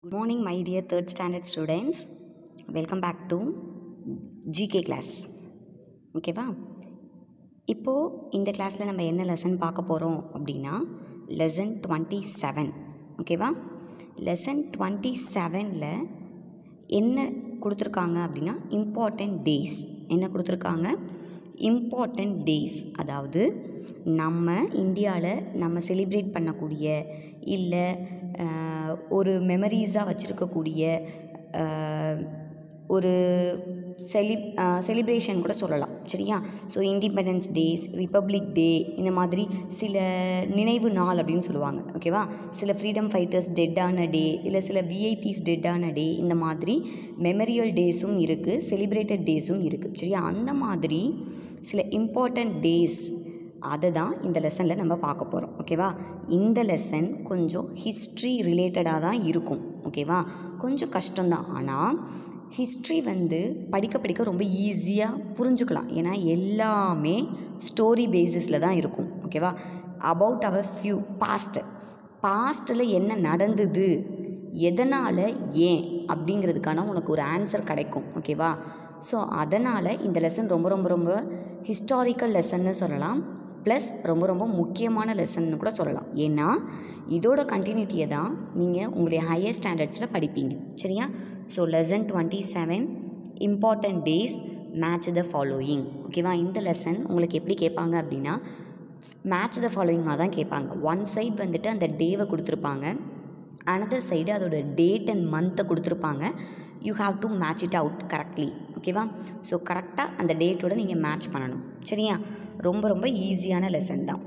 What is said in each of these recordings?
Good morning, my dear third standard students. Welcome back to GK class. ஓகேவா? இப்போது இந்த கிளாஸில் நம்ம என்ன லெசன் பார்க்க போகிறோம் அப்படின்னா லெசன் 27. ஓகேவா? லெசன் 27ல் என்ன கொடுத்துருக்காங்க அப்படின்னா இம்பார்ட்டண்ட் டேஸ். என்ன கொடுத்துருக்காங்க? Important days. அதாவது நம்ம இந்தியாவில் நம்ம செலிப்ரேட் பண்ணக்கூடிய இல்லை ஒரு மெமரிஸாக வச்சுருக்கக்கூடிய ஒரு செலிப்ரேஷன் கூட சொல்லலாம். சரியா? ஸோ இண்டிபெண்டன்ஸ் டேஸ், ரிப்பப்ளிக் டே, இந்த மாதிரி சில நினைவு நாள் அப்படின்னு சொல்லுவாங்க. ஓகேவா? சில ஃப்ரீடம் ஃபைட்டர்ஸ் டெட்டான டே, இல்லை சில விஐபிஸ் டெட்டான டே, இந்த மாதிரி மெமரியல் டேஸும் இருக்குது, செலிப்ரேட்டட் டேஸும் இருக்குது. சரியா? அந்த மாதிரி சில இம்பார்ட்டண்ட் டேஸ் அதை தான் இந்த லெசனில் நம்ம பார்க்க போகிறோம். ஓகேவா? இந்த லெசன் கொஞ்சம் ஹிஸ்ட்ரி ரிலேட்டடாக தான் இருக்கும். ஓகேவா? கொஞ்சம் கஷ்டம்தான். ஆனால் ஹிஸ்ட்ரி படிக்க ரொம்ப ஈஸியாக புரிஞ்சுக்கலாம். ஏன்னா எல்லாமே ஸ்டோரி பேசிஸில் தான் இருக்கும். ஓகேவா? அபவுட் அவர் பாஸ்ட்டில் என்ன நடந்தது, எதனால், ஏன் அப்படிங்கிறதுக்கான உனக்கு ஒரு ஆன்சர் கிடைக்கும். ஓகேவா? ஸோ அதனால் இந்த லெசன் ரொம்ப ஹிஸ்டாரிக்கல் லெசன்னு சொல்லலாம். ப்ளஸ் ரொம்ப முக்கியமான லெசன்னு கூட சொல்லலாம். ஏன்னா இதோட கண்டினியூட்டியை தான் நீங்கள் உங்களுடைய ஹையர் ஸ்டாண்டர்ட்ஸில் படிப்பீங்க. சரியா? So lesson 27 important days, match the following. ஓகேவா? இந்த லெசன் உங்களுக்கு எப்படி கேட்பாங்க அப்படின்னா மேட்ச் த ஃபாலோயிங்காக தான் கேட்பாங்க. ஒன் சைடு அந்த டேவை கொடுத்துருப்பாங்க, அனதர் சைடு அதோட டேட் அண்ட் மந்த்தை கொடுத்துருப்பாங்க. You have to match it out correctly. ஓகேவா? ஸோ கரெக்டாக அந்த டேட்டோட நீங்கள் மேட்ச் பண்ணணும். சரியா? ரொம்ப ஈஸியான லெசன் தான்.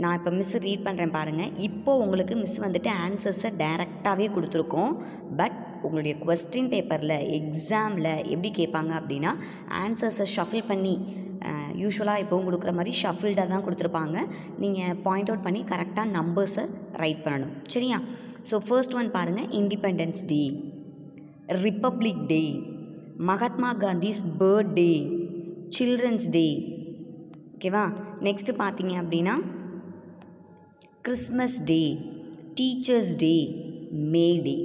நான் இப்போ மிஸ் ரீட் பண்ணுறேன் பாருங்கள். இப்போது உங்களுக்கு மிஸ் ஆன்சர்ஸை டைரெக்டாகவே கொடுத்துருக்கோம். பட் உங்களுடைய கொஸ்டின் பேப்பரில் எக்ஸாமில் எப்படி கேட்பாங்க அப்படின்னா ஆன்சர்ஸை ஷஃபில் பண்ணி, யூஸ்வலாக இப்போவும் கொடுக்குற மாதிரி ஷஃபில்டாக தான் கொடுத்துருப்பாங்க. நீங்கள் பாயிண்ட் அவுட் பண்ணி கரெக்டாக நம்பர்ஸை ரைட் பண்ணணும். சரியா? ஸோ ஃபர்ஸ்ட் ஒன் பாருங்கள், independence day, republic day, Mahatma Gandhi's birthday, children's day. ஓகேவா? நெக்ஸ்ட்டு பார்த்தீங்க அப்படின்னா கிறிஸ்மஸ் டே, டீச்சர்ஸ் டே, மே டே.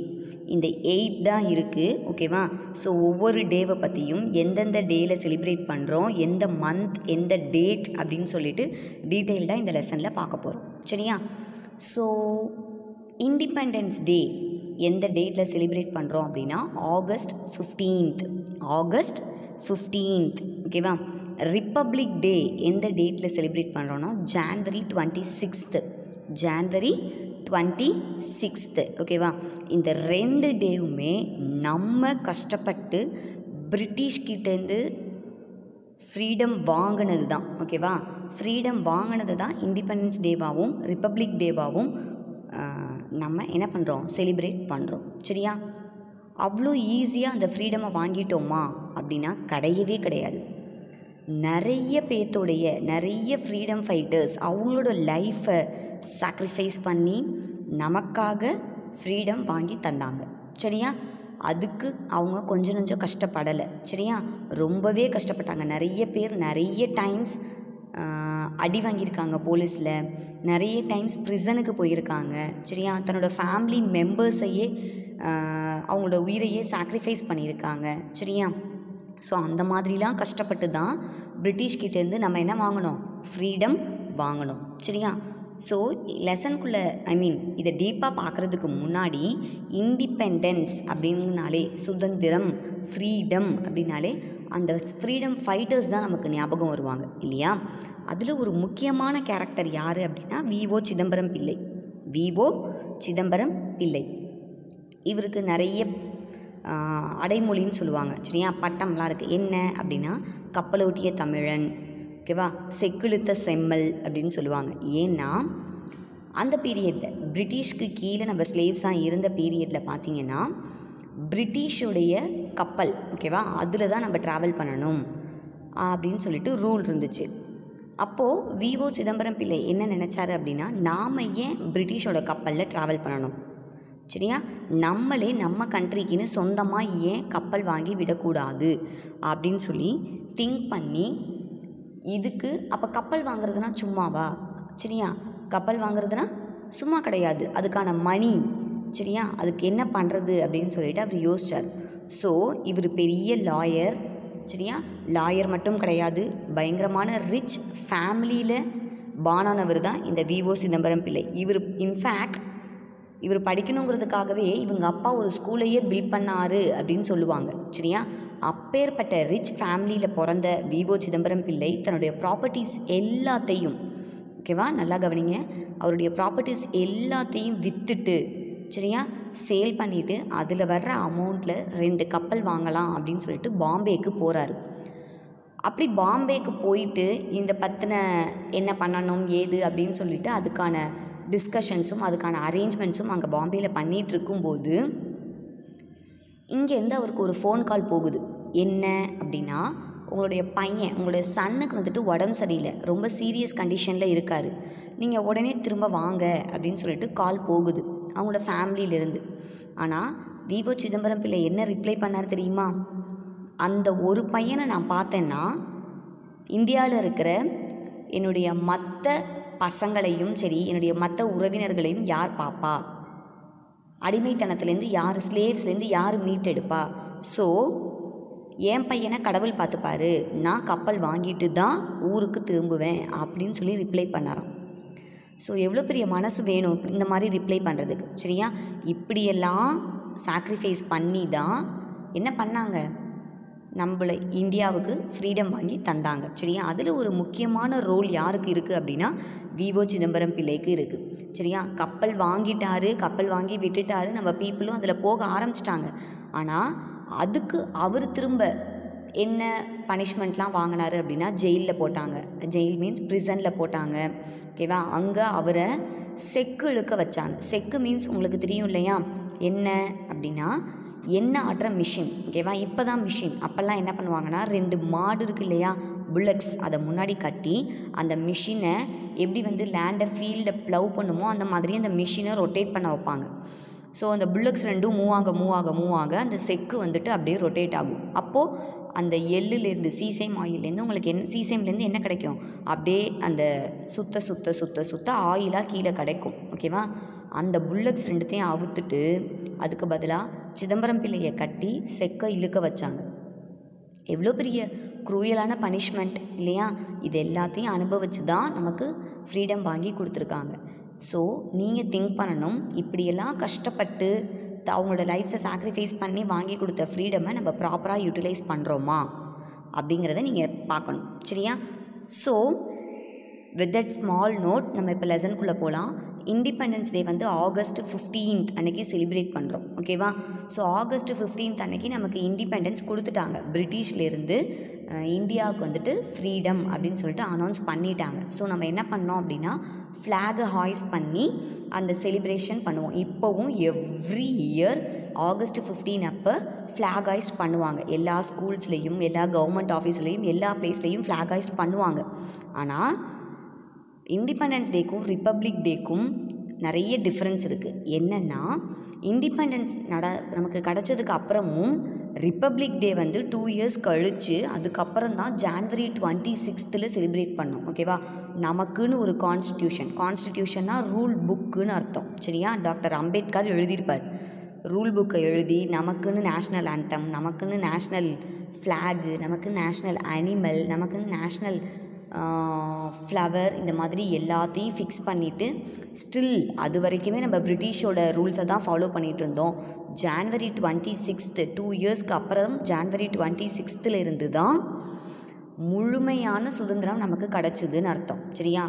இந்த 8 தான் இருக்குது. ஓகேவா? ஸோ ஒவ்வொரு டேவை பற்றியும் எந்தெந்த டேயில் செலிப்ரேட் பண்ணுறோம், எந்த மந்த், எந்த டேட் அப்படின்னு சொல்லிட்டு டீட்டெயில்டாக இந்த லெசனில் பார்க்க போகிறோம். சரியா? ஸோ இண்டிபெண்டன்ஸ் டே எந்த டேட்டில் செலிப்ரேட் பண்ணுறோம் அப்படின்னா ஆகஸ்ட் 15th. ஓகேவா? ரிப்பப்ளிக் டே எந்த டேட்டில் செலிப்ரேட் பண்ணுறோன்னா ஜான்வரி 26th. ஓகேவா? இந்த 2 டேவுமே நம்ம கஷ்டப்பட்டு பிரிட்டிஷ்கிட்டேருந்து ஃப்ரீடம் வாங்கினது தான். ஓகேவா? ஃப்ரீடம் வாங்கினது தான் இண்டிபெண்டன்ஸ் டேவாகவும் ரிப்பப்ளிக் டேவாகவும் நம்ம என்ன பண்ணுறோம், செலிப்ரேட் பண்ணுறோம். சரியா? அவ்வளோ ஈஸியாக அந்த ஃப்ரீடமை வாங்கிட்டோமா அப்படின்னா கிடையவே கிடையாது. நிறைய ஃப்ரீடம் ஃபைட்டர்ஸ் அவங்களோட லைஃப்பை சாக்ரிஃபைஸ் பண்ணி நமக்காக ஃப்ரீடம் வாங்கி தந்தாங்க. சரியா? அதுக்கு அவங்க கொஞ்சம் கஷ்டப்படலை. சரியா? ரொம்பவே கஷ்டப்பட்டாங்க. நிறைய பேர் நிறைய டைம்ஸ் அடி வாங்கியிருக்காங்க போலீஸில், நிறைய டைம்ஸ் ப்ரிசனுக்கு போயிருக்காங்க. சரியா? தன்னோட ஃபேமிலி மெம்பர்ஸையே அவங்களோட உயிரையே சாக்ரிஃபைஸ் பண்ணியிருக்காங்க. சரியா? ஸோ அந்த மாதிரிலாம் கஷ்டப்பட்டு தான் பிரிட்டிஷ்கிட்டேருந்து நம்ம என்ன வாங்கணும், ஃப்ரீடம் வாங்கணும். சரியா? ஸோ லெசனுக்குள்ளே இதை டீப்பாக பார்க்குறதுக்கு முன்னாடி இண்டிபெண்டன்ஸ் அப்படின்னாலே, சுதந்திரம், ஃப்ரீடம் அப்படின்னாலே அந்த ஃப்ரீடம் ஃபைட்டர்ஸ் தான் நமக்கு ஞாபகம் வருவாங்க இல்லையா? அதில் ஒரு முக்கியமான கேரக்டர் யார் அப்படின்னா வி.ஓ. சிதம்பரம் பிள்ளை. இவருக்கு நிறைய அடைமொழின்னு சொல்லுவாங்க. சரியா? பட்டம்லாம் இருக்குது. என்ன அப்படின்னா கப்பலோட்டிய தமிழன். ஓகேவா? செக்கிழுத்த செம்மல் அப்படின்னு சொல்லுவாங்க. ஏன்னா அந்த பீரியடில் பிரிட்டிஷ்க்கு கீழே நம்ம ஸ்லேவ்ஸாக இருந்த பீரியடில் பார்த்திங்கன்னா பிரிட்டிஷுடைய கப்பல், ஓகேவா, அதில் தான் நம்ம ட்ராவல் பண்ணணும் அப்படின்னு சொல்லிட்டு ரூல் இருந்துச்சு. அப்போது வி.ஓ. சிதம்பரம் பிள்ளை என்ன நினச்சாரு அப்படின்னா நாம் ஏன் பிரிட்டிஷோட கப்பலில் ட்ராவல் பண்ணணும், சரியா, நம்மளே நம்ம கண்ட்ரிக்குன்னு சொந்தமாக ஏன் கப்பல் வாங்கி விடக்கூடாது அப்படின்னு சொல்லி திங்க் பண்ணி இதுக்கு அப்போ கப்பல் வாங்குறதுனா சும்மாவா, சரியா, கப்பல் வாங்குறதுனா சும்மா கிடையாது, அதுக்கான மணி சரியா. அதுக்கு என்ன பண்ணுறது அப்படின்னு சொல்லிட்டு அவர் யோசித்தார். ஸோ இவர் பெரிய லாயர், சரியா. லாயர் மட்டும் கிடையாது, பயங்கரமான ரிச் ஃபேமிலியில் பானானவர் தான் இந்த விஓ சிதம்பரம் பிள்ளை. இன்ஃபேக்ட் இவர் படிக்கணுங்கிறதுக்காகவே இவங்க அப்பா ஒரு ஸ்கூலையே பில்ட் பண்ணார் அப்படின்னு சொல்லுவாங்க, சரியா. அப்பேற்பட்ட ரிச் ஃபேமிலியில் பிறந்த விஓ சிதம்பரம் பிள்ளை தன்னுடைய ப்ராப்பர்ட்டிஸ் எல்லாத்தையும், ஓகேவா, நல்லா கவனிங்க, அவருடைய ப்ராப்பர்ட்டிஸ் எல்லாத்தையும் விற்றுட்டு, சரியா, சேல் பண்ணிவிட்டு அதில் வர்ற அமௌண்ட்டில் 2 கப்பல் வாங்கலாம் அப்படின்னு சொல்லிட்டு பாம்பேக்கு போகிறாரு. அப்படி பாம்பேக்கு போயிட்டு இந்த பற்றின என்ன பண்ணணும் ஏது அப்படின்னு சொல்லிட்டு அதுக்கான டிஸ்கஷன்ஸும் அதுக்கான அரேஞ்ச்மெண்ட்ஸும் அங்கே பாம்பேயில் பண்ணிகிட்டு இருக்கும்போது இங்கேருந்து அவருக்கு ஒரு ஃபோன் கால் போகுது. என்ன அப்படின்னா, உங்களுடைய பையன், உங்களுடைய சன்னுக்கு வந்துட்டு உடம்பு சரியில்லை, ரொம்ப சீரியஸ் கண்டிஷனில் இருக்கார், நீங்கள் உடனே திரும்ப வாங்க அப்படின்னு சொல்லிட்டு கால் போகுது அவங்களோட ஃபேமிலியிலேருந்து. ஆனால் விஓ சிதம்பரம் பிள்ளை என்ன ரிப்ளை பண்ணார் தெரியுமா? அந்த ஒரு பையனை நான் பார்த்தேன்னா இந்தியாவில் இருக்கிற என்னுடைய மற்ற பசங்களையும் சரி, என்னுடைய மற்ற உறவினர்களையும் யார் பாப்பா? அடிமைத்தனத்துலேருந்து யார், ஸ்லேவ்ஸ்லேருந்து யார் மீட்டெடுப்பா? ஸோ என் பையனை கடவுள் பார்த்துப்பாரு, நான் கப்பல் வாங்கிட்டு தான் ஊருக்கு திரும்புவேன் அப்படின்னு சொல்லி ரிப்ளை பண்ணாராம். ஸோ எவ்வளோ பெரிய மனசு வேணும் இந்த மாதிரி ரிப்ளை பண்ணுறதுக்கு, சரியா. இப்படியெல்லாம் சாக்ரிஃபைஸ் பண்ணி தான் என்ன பண்ணாங்க, நம்மளை இந்தியாவுக்கு ஃப்ரீடம் வாங்கி தந்தாங்க, சரியா. அதில் ஒரு முக்கியமான ரோல் யாருக்கு இருக்குது அப்படின்னா விஓ சிதம்பரம் பிள்ளைக்கு இருக்குது, சரியா. கப்பல் வாங்கிட்டாரு, கப்பல் வாங்கி விட்டுட்டாரு, நம்ம பீப்புளும் அதில் போக ஆரம்பிச்சிட்டாங்க. ஆனால் அதுக்கு அவர் திரும்ப என்ன பனிஷ்மெண்ட்லாம் வாங்கினார் அப்படின்னா ஜெயிலில் போட்டாங்க. ஜெயில் மீன்ஸ் ப்ரிசனில் போட்டாங்க, ஓகேவா. அங்கே அவரை செக்கு இழுக்க வச்சாங்க. செக்கு மீன்ஸ் உங்களுக்கு தெரியும் இல்லையா, என்ன அப்படின்னா எண்ணெய் ஆட்டுற மிஷின், ஓகேவா. இப்போ தான் மிஷின், அப்போல்லாம் என்ன பண்ணுவாங்கன்னா 2 மாடு இருக்குது இல்லையா, புல்லக்ஸ், அதை முன்னாடி கட்டி அந்த மிஷினை எப்படி வந்து லேண்டை ஃபீல்டை ப்ளவ் பண்ணுமோ அந்த மாதிரி அந்த மிஷினை ரொட்டேட் பண்ண வைப்பாங்க. ஸோ அந்த புல்லக்ஸ் 2 மூவ் ஆக அந்த செக்கு வந்துட்டு அப்படியே ரொட்டேட் ஆகும். அப்போது அந்த எள்ளுலேருந்து சீசைம் ஆயிலேருந்து உங்களுக்கு சீசைம்லேருந்து என்ன கிடைக்கும், அப்படியே அந்த சுத்த ஆயிலாக கீழே கிடைக்கும், ஓகேவா. அந்த புல்லக்ஸ் 2த்தையும் அவுத்துட்டு அதுக்கு பதிலாக சிதம்பரம் பிள்ளையை கட்டி செக்கை இழுக்க வச்சாங்க. எவ்வளோ பெரிய குரூயலான பனிஷ்மெண்ட் இல்லையா. இது எல்லாத்தையும் அனுபவித்து தான் நமக்கு ஃப்ரீடம் வாங்கி கொடுத்துருக்காங்க. ஸோ நீங்கள் திங்க் பண்ணணும், இப்படியெல்லாம் கஷ்டப்பட்டு அவங்களோட லைஃப்ஸை சாக்ரிஃபைஸ் பண்ணி வாங்கி கொடுத்த ஃப்ரீடமை நம்ம ப்ராப்பராக யூட்டிலைஸ் பண்ணுறோமா அப்படிங்கிறத நீங்கள் பார்க்கணும், சரியா. So with that small note நம்ம இப்போ லெசனுக்குள்ளே போகலாம். இண்டிபெண்டன்ஸ் டே வந்து ஆகஸ்ட் 15 அன்றைக்கி செலிப்ரேட் பண்ணுறோம், ஓகேவா. ஸோ ஆகஸ்ட் 15 அன்றைக்கி நமக்கு இண்டிபெண்டன்ஸ் கொடுத்துட்டாங்க. பிரிட்டிஷ்லேருந்து இந்தியாவுக்கு வந்துட்டு ஃப்ரீடம் அப்படின்னு சொல்லிட்டு அனௌன்ஸ் பண்ணிட்டாங்க. ஸோ நம்ம என்ன பண்ணோம் அப்படின்னா ஃப்ளாகை ஹாய்ஸ் பண்ணி அந்த செலிப்ரேஷன் பண்ணுவோம். இப்போவும் எவ்ரி இயர் ஆகஸ்ட் 15 அப்போ ஃப்ளாக் ஹாய்ஸ்ட் பண்ணுவாங்க. எல்லா ஸ்கூல்ஸ்லேயும், எல்லா கவர்மெண்ட் ஆஃபீஸ்லேயும், எல்லா பிளேஸ்லேயும் ஃப்ளாக் ஹாய்ஸ்ட் பண்ணுவாங்க. ஆனால் இண்டிபெண்டன்ஸ் டேக்கும் ரிப்பப்ளிக் டேக்கும் நிறைய டிஃப்ரென்ஸ் இருக்குது. என்னென்னா இண்டிபெண்டன்ஸ் நமக்கு கிடச்சதுக்கு அப்புறமும் ரிப்பப்ளிக் டே வந்து 2 இயர்ஸ் கழித்து அதுக்கப்புறம் தான் ஜான்வரி 26 செலிப்ரேட் பண்ணோம், ஓகேவா. நமக்குன்னு ஒரு கான்ஸ்டிடியூஷன்னா ரூல் புக்குன்னு அர்த்தம், சரியா. டாக்டர் அம்பேத்கர் எழுதியிருப்பார். ரூல் புக்கை எழுதி நமக்குன்னு நேஷ்னல் ஆந்தம், நமக்குன்னு நேஷ்னல் ஃப்ளாகு, நமக்குன்னு நேஷ்னல் அனிமல், நமக்குன்னு நேஷ்னல் ஃப்ளவர், இந்த மாதிரி எல்லாத்தையும் ஃபிக்ஸ் பண்ணிவிட்டு ஸ்டில் அது வரைக்குமே நம்ம பிரிட்டிஷோட ரூல்ஸை தான் ஃபாலோ பண்ணிகிட்டு இருந்தோம். ஜான்வரி 26 2 இயர்ஸ்க்கு அப்புறம் ஜான்வரி 26 இருந்து தான் முழுமையான சுதந்திரம் நமக்கு கிடச்சிதுன்னு அர்த்தம், சரியா.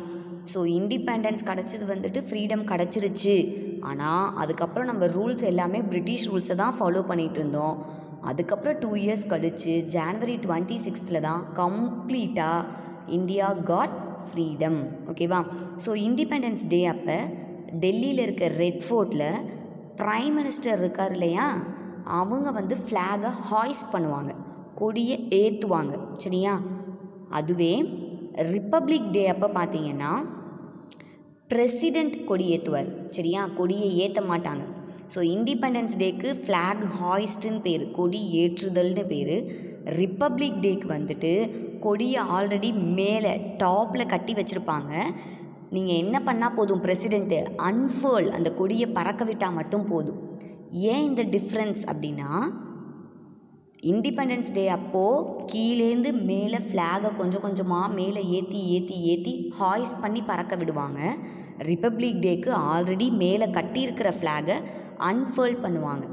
ஸோ இண்டிபெண்டன்ஸ் கிடச்சது வந்துட்டு ஃப்ரீடம் கிடச்சிருச்சு. ஆனால் அதுக்கப்புறம் நம்ம ரூல்ஸ் எல்லாமே பிரிட்டிஷ் ரூல்ஸை தான் ஃபாலோ பண்ணிகிட்டு இருந்தோம். அதுக்கப்புறம் 2 இயர்ஸ் கழித்து ஜான்வரி 26 தான் கம்ப்ளீட்டாக இந்தியா காட் ஃப்ரீடம், ஓகேவா. ஸோ இண்டிபெண்டன்ஸ் டே அப்போ டெல்லியில் இருக்க ரெட் ஃபோர்ட்டில் ப்ரைம் மினிஸ்டர் இருக்கார் இல்லையா, அவங்க வந்து ஃப்ளாகை ஹாய்ஸ் பண்ணுவாங்க, கொடியை ஏற்றுவாங்க, சரியா. அதுவே ரிப்பப்ளிக் டே அப்போ பார்த்தீங்கன்னா பிரசிடெண்ட் கொடி ஏற்றுவார், சரியா. கொடியை ஏற்ற மாட்டாங்க. ஸோ இண்டிபெண்டன்ஸ் டேக்கு ஃப்ளாக் ஹாய்ஸ்ட்டுன்னு பேர், கொடி ஏற்றுதல்னு பேர். ரிப்பப்ளிக் டேக்கு வந்துட்டு கொடியை ஆல்ரெடி மேலே டாப்பில் கட்டி வச்சுருப்பாங்க, நீங்கள் என்ன பண்ணால் போதும், பிரசிடெண்ட்டு அன்ஃபர்ல் அந்த கொடியை பறக்க விட்டால் மட்டும் போதும். ஏன் இந்த டிஃப்ரென்ஸ் அப்படின்னா, இண்டிபெண்டன்ஸ் டே அப்போது கீழேந்து மேலே ஃப்ளாகை கொஞ்சம் கொஞ்சமாக மேலே ஏற்றி ஏற்றி ஏற்றி ஹாய்ஸ் பண்ணி பறக்க விடுவாங்க. ரிப்பப்ளிக் டேக்கு ஆல்ரெடி மேலே கட்டியிருக்கிற ஃப்ளாகை அன்ஃபர்ல் பண்ணுவாங்க.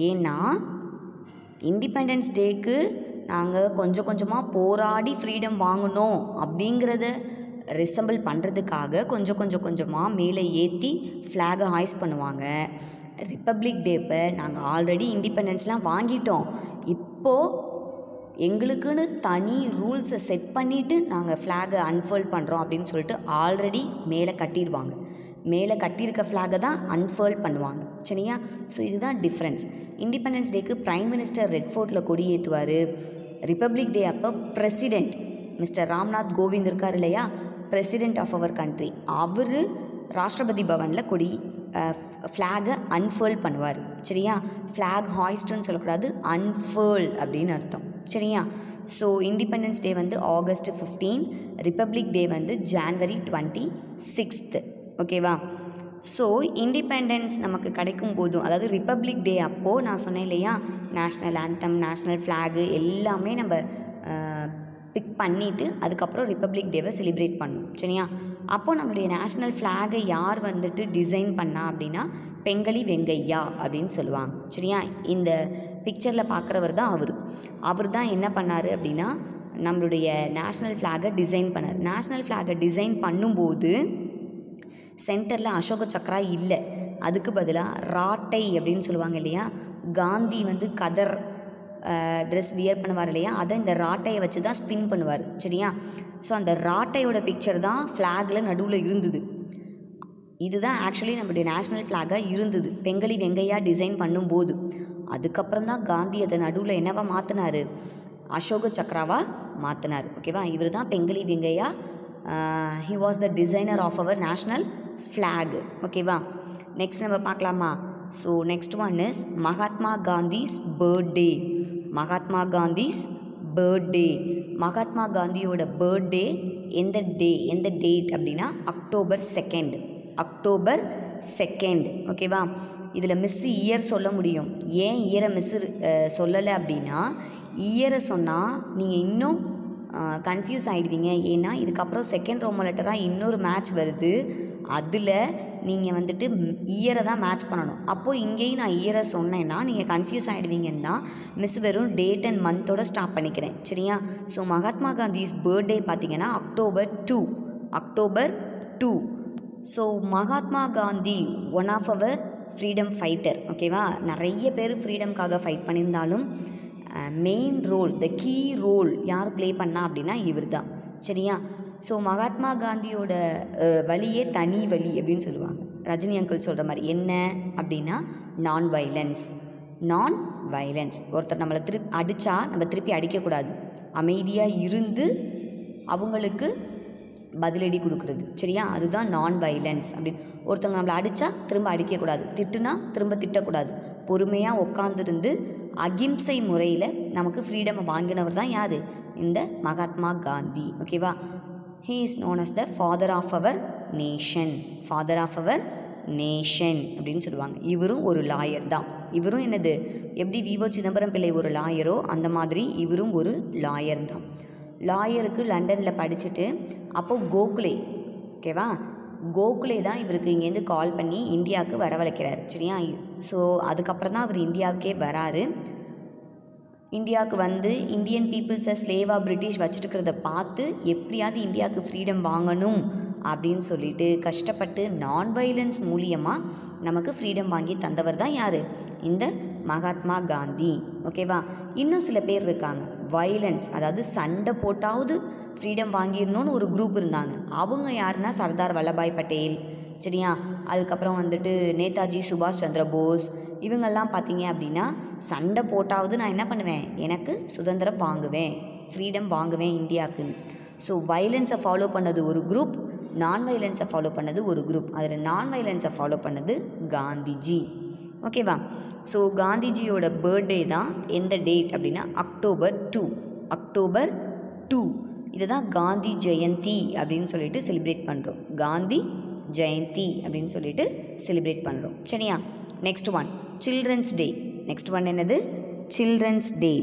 ஏன்னா இண்டிபெண்டன்ஸ் டேக்கு நாங்கள் கொஞ்சம் கொஞ்சமாக போராடி ஃப்ரீடம் வாங்கணும் அப்படிங்கிறத ரிசம்பிள் பண்ணுறதுக்காக கொஞ்சம் கொஞ்சமாக மேலே ஏற்றி ஃப்ளாகை ஹாய்ஸ் பண்ணுவாங்க. ரிப்பப்ளிக் டேப்பை நாங்கள் ஆல்ரெடி இண்டிபெண்டன்ஸ்லாம் வாங்கிட்டோம், இப்போது எங்களுக்குன்னு தனி ரூல்ஸை செட் பண்ணிவிட்டு நாங்கள் ஃப்ளாகை அன்ஃபர்ல் பண்ணுறோம் அப்படின்னு சொல்லிட்டு ஆல்ரெடி மேலே கட்டிடுவாங்க. மேலே கட்டியிருக்க ஃப்ளாகை தான் அன்ஃபர்ல் பண்ணுவாங்க. சரியா? ஸோ இதுதான் டிஃப்ரென்ஸ். இண்டிபெண்டன்ஸ் டேக்கு பிரைம் மினிஸ்டர் ரெட் ஃபோர்ட்டில் கொடி ஏற்றுவார். ரிப்பப்ளிக் டே அப்போ பிரசிடெண்ட் மிஸ்டர் ராம்நாத் கோவிந்த் இருக்கார் இல்லையா, பிரசிடெண்ட் ஆஃப் அவர் கண்ட்ரி, அவர் ராஷ்டிரபதி பவனில் கொடி ஃப்ளாகை அன்ஃபர்ல் பண்ணுவார். சரியா? ஃப்ளாக் ஹாய்ஸ்ட்னு சொல்லக்கூடாது, அன்ஃபர்ல் அப்படின்னு அர்த்தம். சரியா? ஸோ இண்டிபெண்டன்ஸ் டே வந்து August 15, ரிப்பப்ளிக் டே வந்து January 26. ஓகேவா? ஸோ இண்டிபெண்டன்ஸ் நமக்கு கிடைக்கும் போதும், அதாவது ரிப்பப்ளிக் டே அப்போது நான் சொன்னேன் இல்லையா, நேஷ்னல் ஆந்தம், நேஷ்னல் ஃப்ளாகு எல்லாமே நம்ம பிக் பண்ணிவிட்டு அதுக்கப்புறம் ரிப்பப்ளிக் டேவை செலிப்ரேட் பண்ணணும். சரியா? அப்போது நம்மளுடைய நேஷ்னல் ஃப்ளாகை யார் வந்துட்டு டிசைன் பண்ணா அப்படின்னா பெங்கலி வெங்கையா அப்படின்னு சொல்லுவாங்க. சரியா? இந்த பிக்சரில் பார்க்குறவர் தான் அவர் தான் என்ன பண்ணார் அப்படின்னா நம்மளுடைய நேஷ்னல் ஃப்ளாகை டிசைன் பண்ணார். நேஷ்னல் ஃப்ளாகை டிசைன் பண்ணும்போது சென்டரில் அசோக சக்ரா இல்லை, அதுக்கு பதிலாக ராட்டை அப்படின்னு சொல்லுவாங்க இல்லையா, காந்தி வந்து கதர் ட்ரெஸ் வியர் பண்ணுவார் இல்லையா, அதை இந்த ராட்டையை வச்சு தான் ஸ்பின் பண்ணுவார். சரியா? ஸோ அந்த ராட்டையோட பிக்சர் தான் ஃப்ளாகில் நடுவில் இருந்தது. இதுதான் ஆக்சுவலி நம்மளுடைய நேஷ்னல் ஃப்ளாகாக இருந்தது பெங்கலி வெங்கையா டிசைன் பண்ணும்போது. அதுக்கப்புறம் தான் காந்தி அதை நடுவில் என்னவா மாற்றினார், அசோக சக்ராவாக மாற்றினார். ஓகேவா? இவர் தான் Pingali Venkayya. He was the designer of our national flag. ஓகேவா? நெக்ஸ்ட் நம்ம பார்க்கலாமா? So next one is Mahatma Gandhi's birthday. Mahatma Gandhi's birthday. Mahatma காந்தியோட பர்த்டே எந்த டேட் அப்படின்னா October 2. October 2. ஓகேவா? இதில் மிஸ்ஸு இயர் சொல்ல முடியும். ஏன் இயரை மிஸ்ஸு சொல்லலை அப்படின்னா, இயரை சொன்னால் நீங்கள் இன்னும் கன்ஃபியூஸ் ஆகிடுவீங்க. ஏன்னா இதுக்கப்புறம் செகண்ட் ரோமன் லெட்டராக இன்னொரு மேட்ச் வருது, அதில் நீங்கள் வந்துட்டு இயரை தான் மேட்ச் பண்ணணும். அப்போது இங்கேயும் நான் இயரை சொன்னேன்னா நீங்கள் கன்ஃபியூஸ் ஆகிடுவீங்கன்னு தான் மிஸ் வெறும் டேட் அண்ட் மந்தோட ஸ்டாப் பண்ணிக்கிறேன். சரியா? ஸோ மகாத்மா காந்திஸ் பர்த்டே பார்த்திங்கன்னா October 2. October 2. So Mahatma Gandhi one of our freedom fighter. ஓகேவா? நிறைய பேர் ஃப்ரீடம்காக ஃபைட் பண்ணியிருந்தாலும் main role, the key role யார் ப்ளே பண்ணா அப்படின்னா இவர் தான். சரியா? ஸோ மகாத்மா காந்தியோட வழியே தனி வழி அப்படின்னு சொல்லுவாங்க. ரஜினி அங்கிள் சொல்கிற மாதிரி என்ன அப்படின்னா நான் வைலன்ஸ். ஒருத்தர் நம்மளை அடித்தா நம்ம திருப்பி அடிக்கக்கூடாது, அமைதியாக இருந்து அவங்களுக்கு பதிலடி கொடுக்குறது. சரியா? அதுதான் நான் வைலன்ஸ். அப்படின்னு ஒருத்தவங்க நம்மளை அடித்தா திரும்ப அடிக்கக்கூடாது, திட்டுனா திரும்ப திட்டக்கூடாது, பொறுமையாக உட்காந்துருந்து அகிம்சை முறையில் நமக்கு ஃப்ரீடம் வாங்கினவர் தான் யார், இந்த மகாத்மா காந்தி. ஓகேவா? He is known as the father of our nation. அப்படின்னு சொல்லுவாங்க. இவரும் ஒரு லாயர் தான். இவரும் என்னது, எப்படி விவோ சிதம்பரம் பிள்ளை ஒரு லாயரோ அந்த மாதிரி இவரும் ஒரு லாயர் தான். லாயருக்கு லண்டனில் படிச்சுட்டு அப்போது கோகுலே, ஓகேவா, கோகுலே தான் இவருக்கு இங்கேருந்து கால் பண்ணி இந்தியாவுக்கு வரவழைக்கிறார். சரியா? ஸோ அதுக்கப்புறம் தான் அவர் இந்தியாவுக்கே வராரு. இந்தியாவுக்கு வந்து இந்தியன் பீப்புள்ஸை ஸ்லேவாக பிரிட்டிஷ் வச்சுருக்கிறத பார்த்து எப்படியாவது இந்தியாவுக்கு ஃப்ரீடம் வாங்கணும் அப்படின்னு சொல்லிட்டு கஷ்டப்பட்டு நான் வைலன்ஸ் மூலியமாக நமக்கு ஃப்ரீடம் வாங்கி தந்தவர் தான் யார், இந்த மகாத்மா காந்தி. ஓகேவா? இன்னும் சில பேர் இருக்காங்க வைலன்ஸ், அதாவது சண்டை போட்டாவது ஃப்ரீடம் வாங்கிடணும்னு ஒரு குரூப் இருந்தாங்க. அவங்க யாருன்னா சர்தார் வல்லபாய் பட்டேல். சரியா? அதுக்கப்புறம் வந்துட்டு நேதாஜி சுபாஷ் சந்திர போஸ். இவங்கெல்லாம் பார்த்தீங்க அப்படின்னா சண்டை போட்டாவது நான் என்ன பண்ணுவேன், எனக்கு சுதந்திரம் வாங்குவேன், ஃப்ரீடம் வாங்குவேன் இந்தியாவுக்கு. ஸோ வைலன்ஸை ஃபாலோ பண்ணது ஒரு குரூப், நான் வைலன்ஸை ஃபாலோ பண்ணது ஒரு குரூப். அதில் நான் வைலன்ஸை ஃபாலோ பண்ணது காந்திஜி. ஓகேவா? ஸோ காந்திஜியோட பர்த்டே தான் எந்த டேட் அப்படின்னா October 2. இதுதான் காந்தி ஜெயந்தி அப்படின்னு சொல்லிட்டு செலிப்ரேட் பண்ணுறோம். காந்தி ஜெயந்தி அப்படின்னு சொல்லிட்டு செலிப்ரேட் பண்ணுறோம். சரியா? Next one children's day. Next one என்னது? Children's day.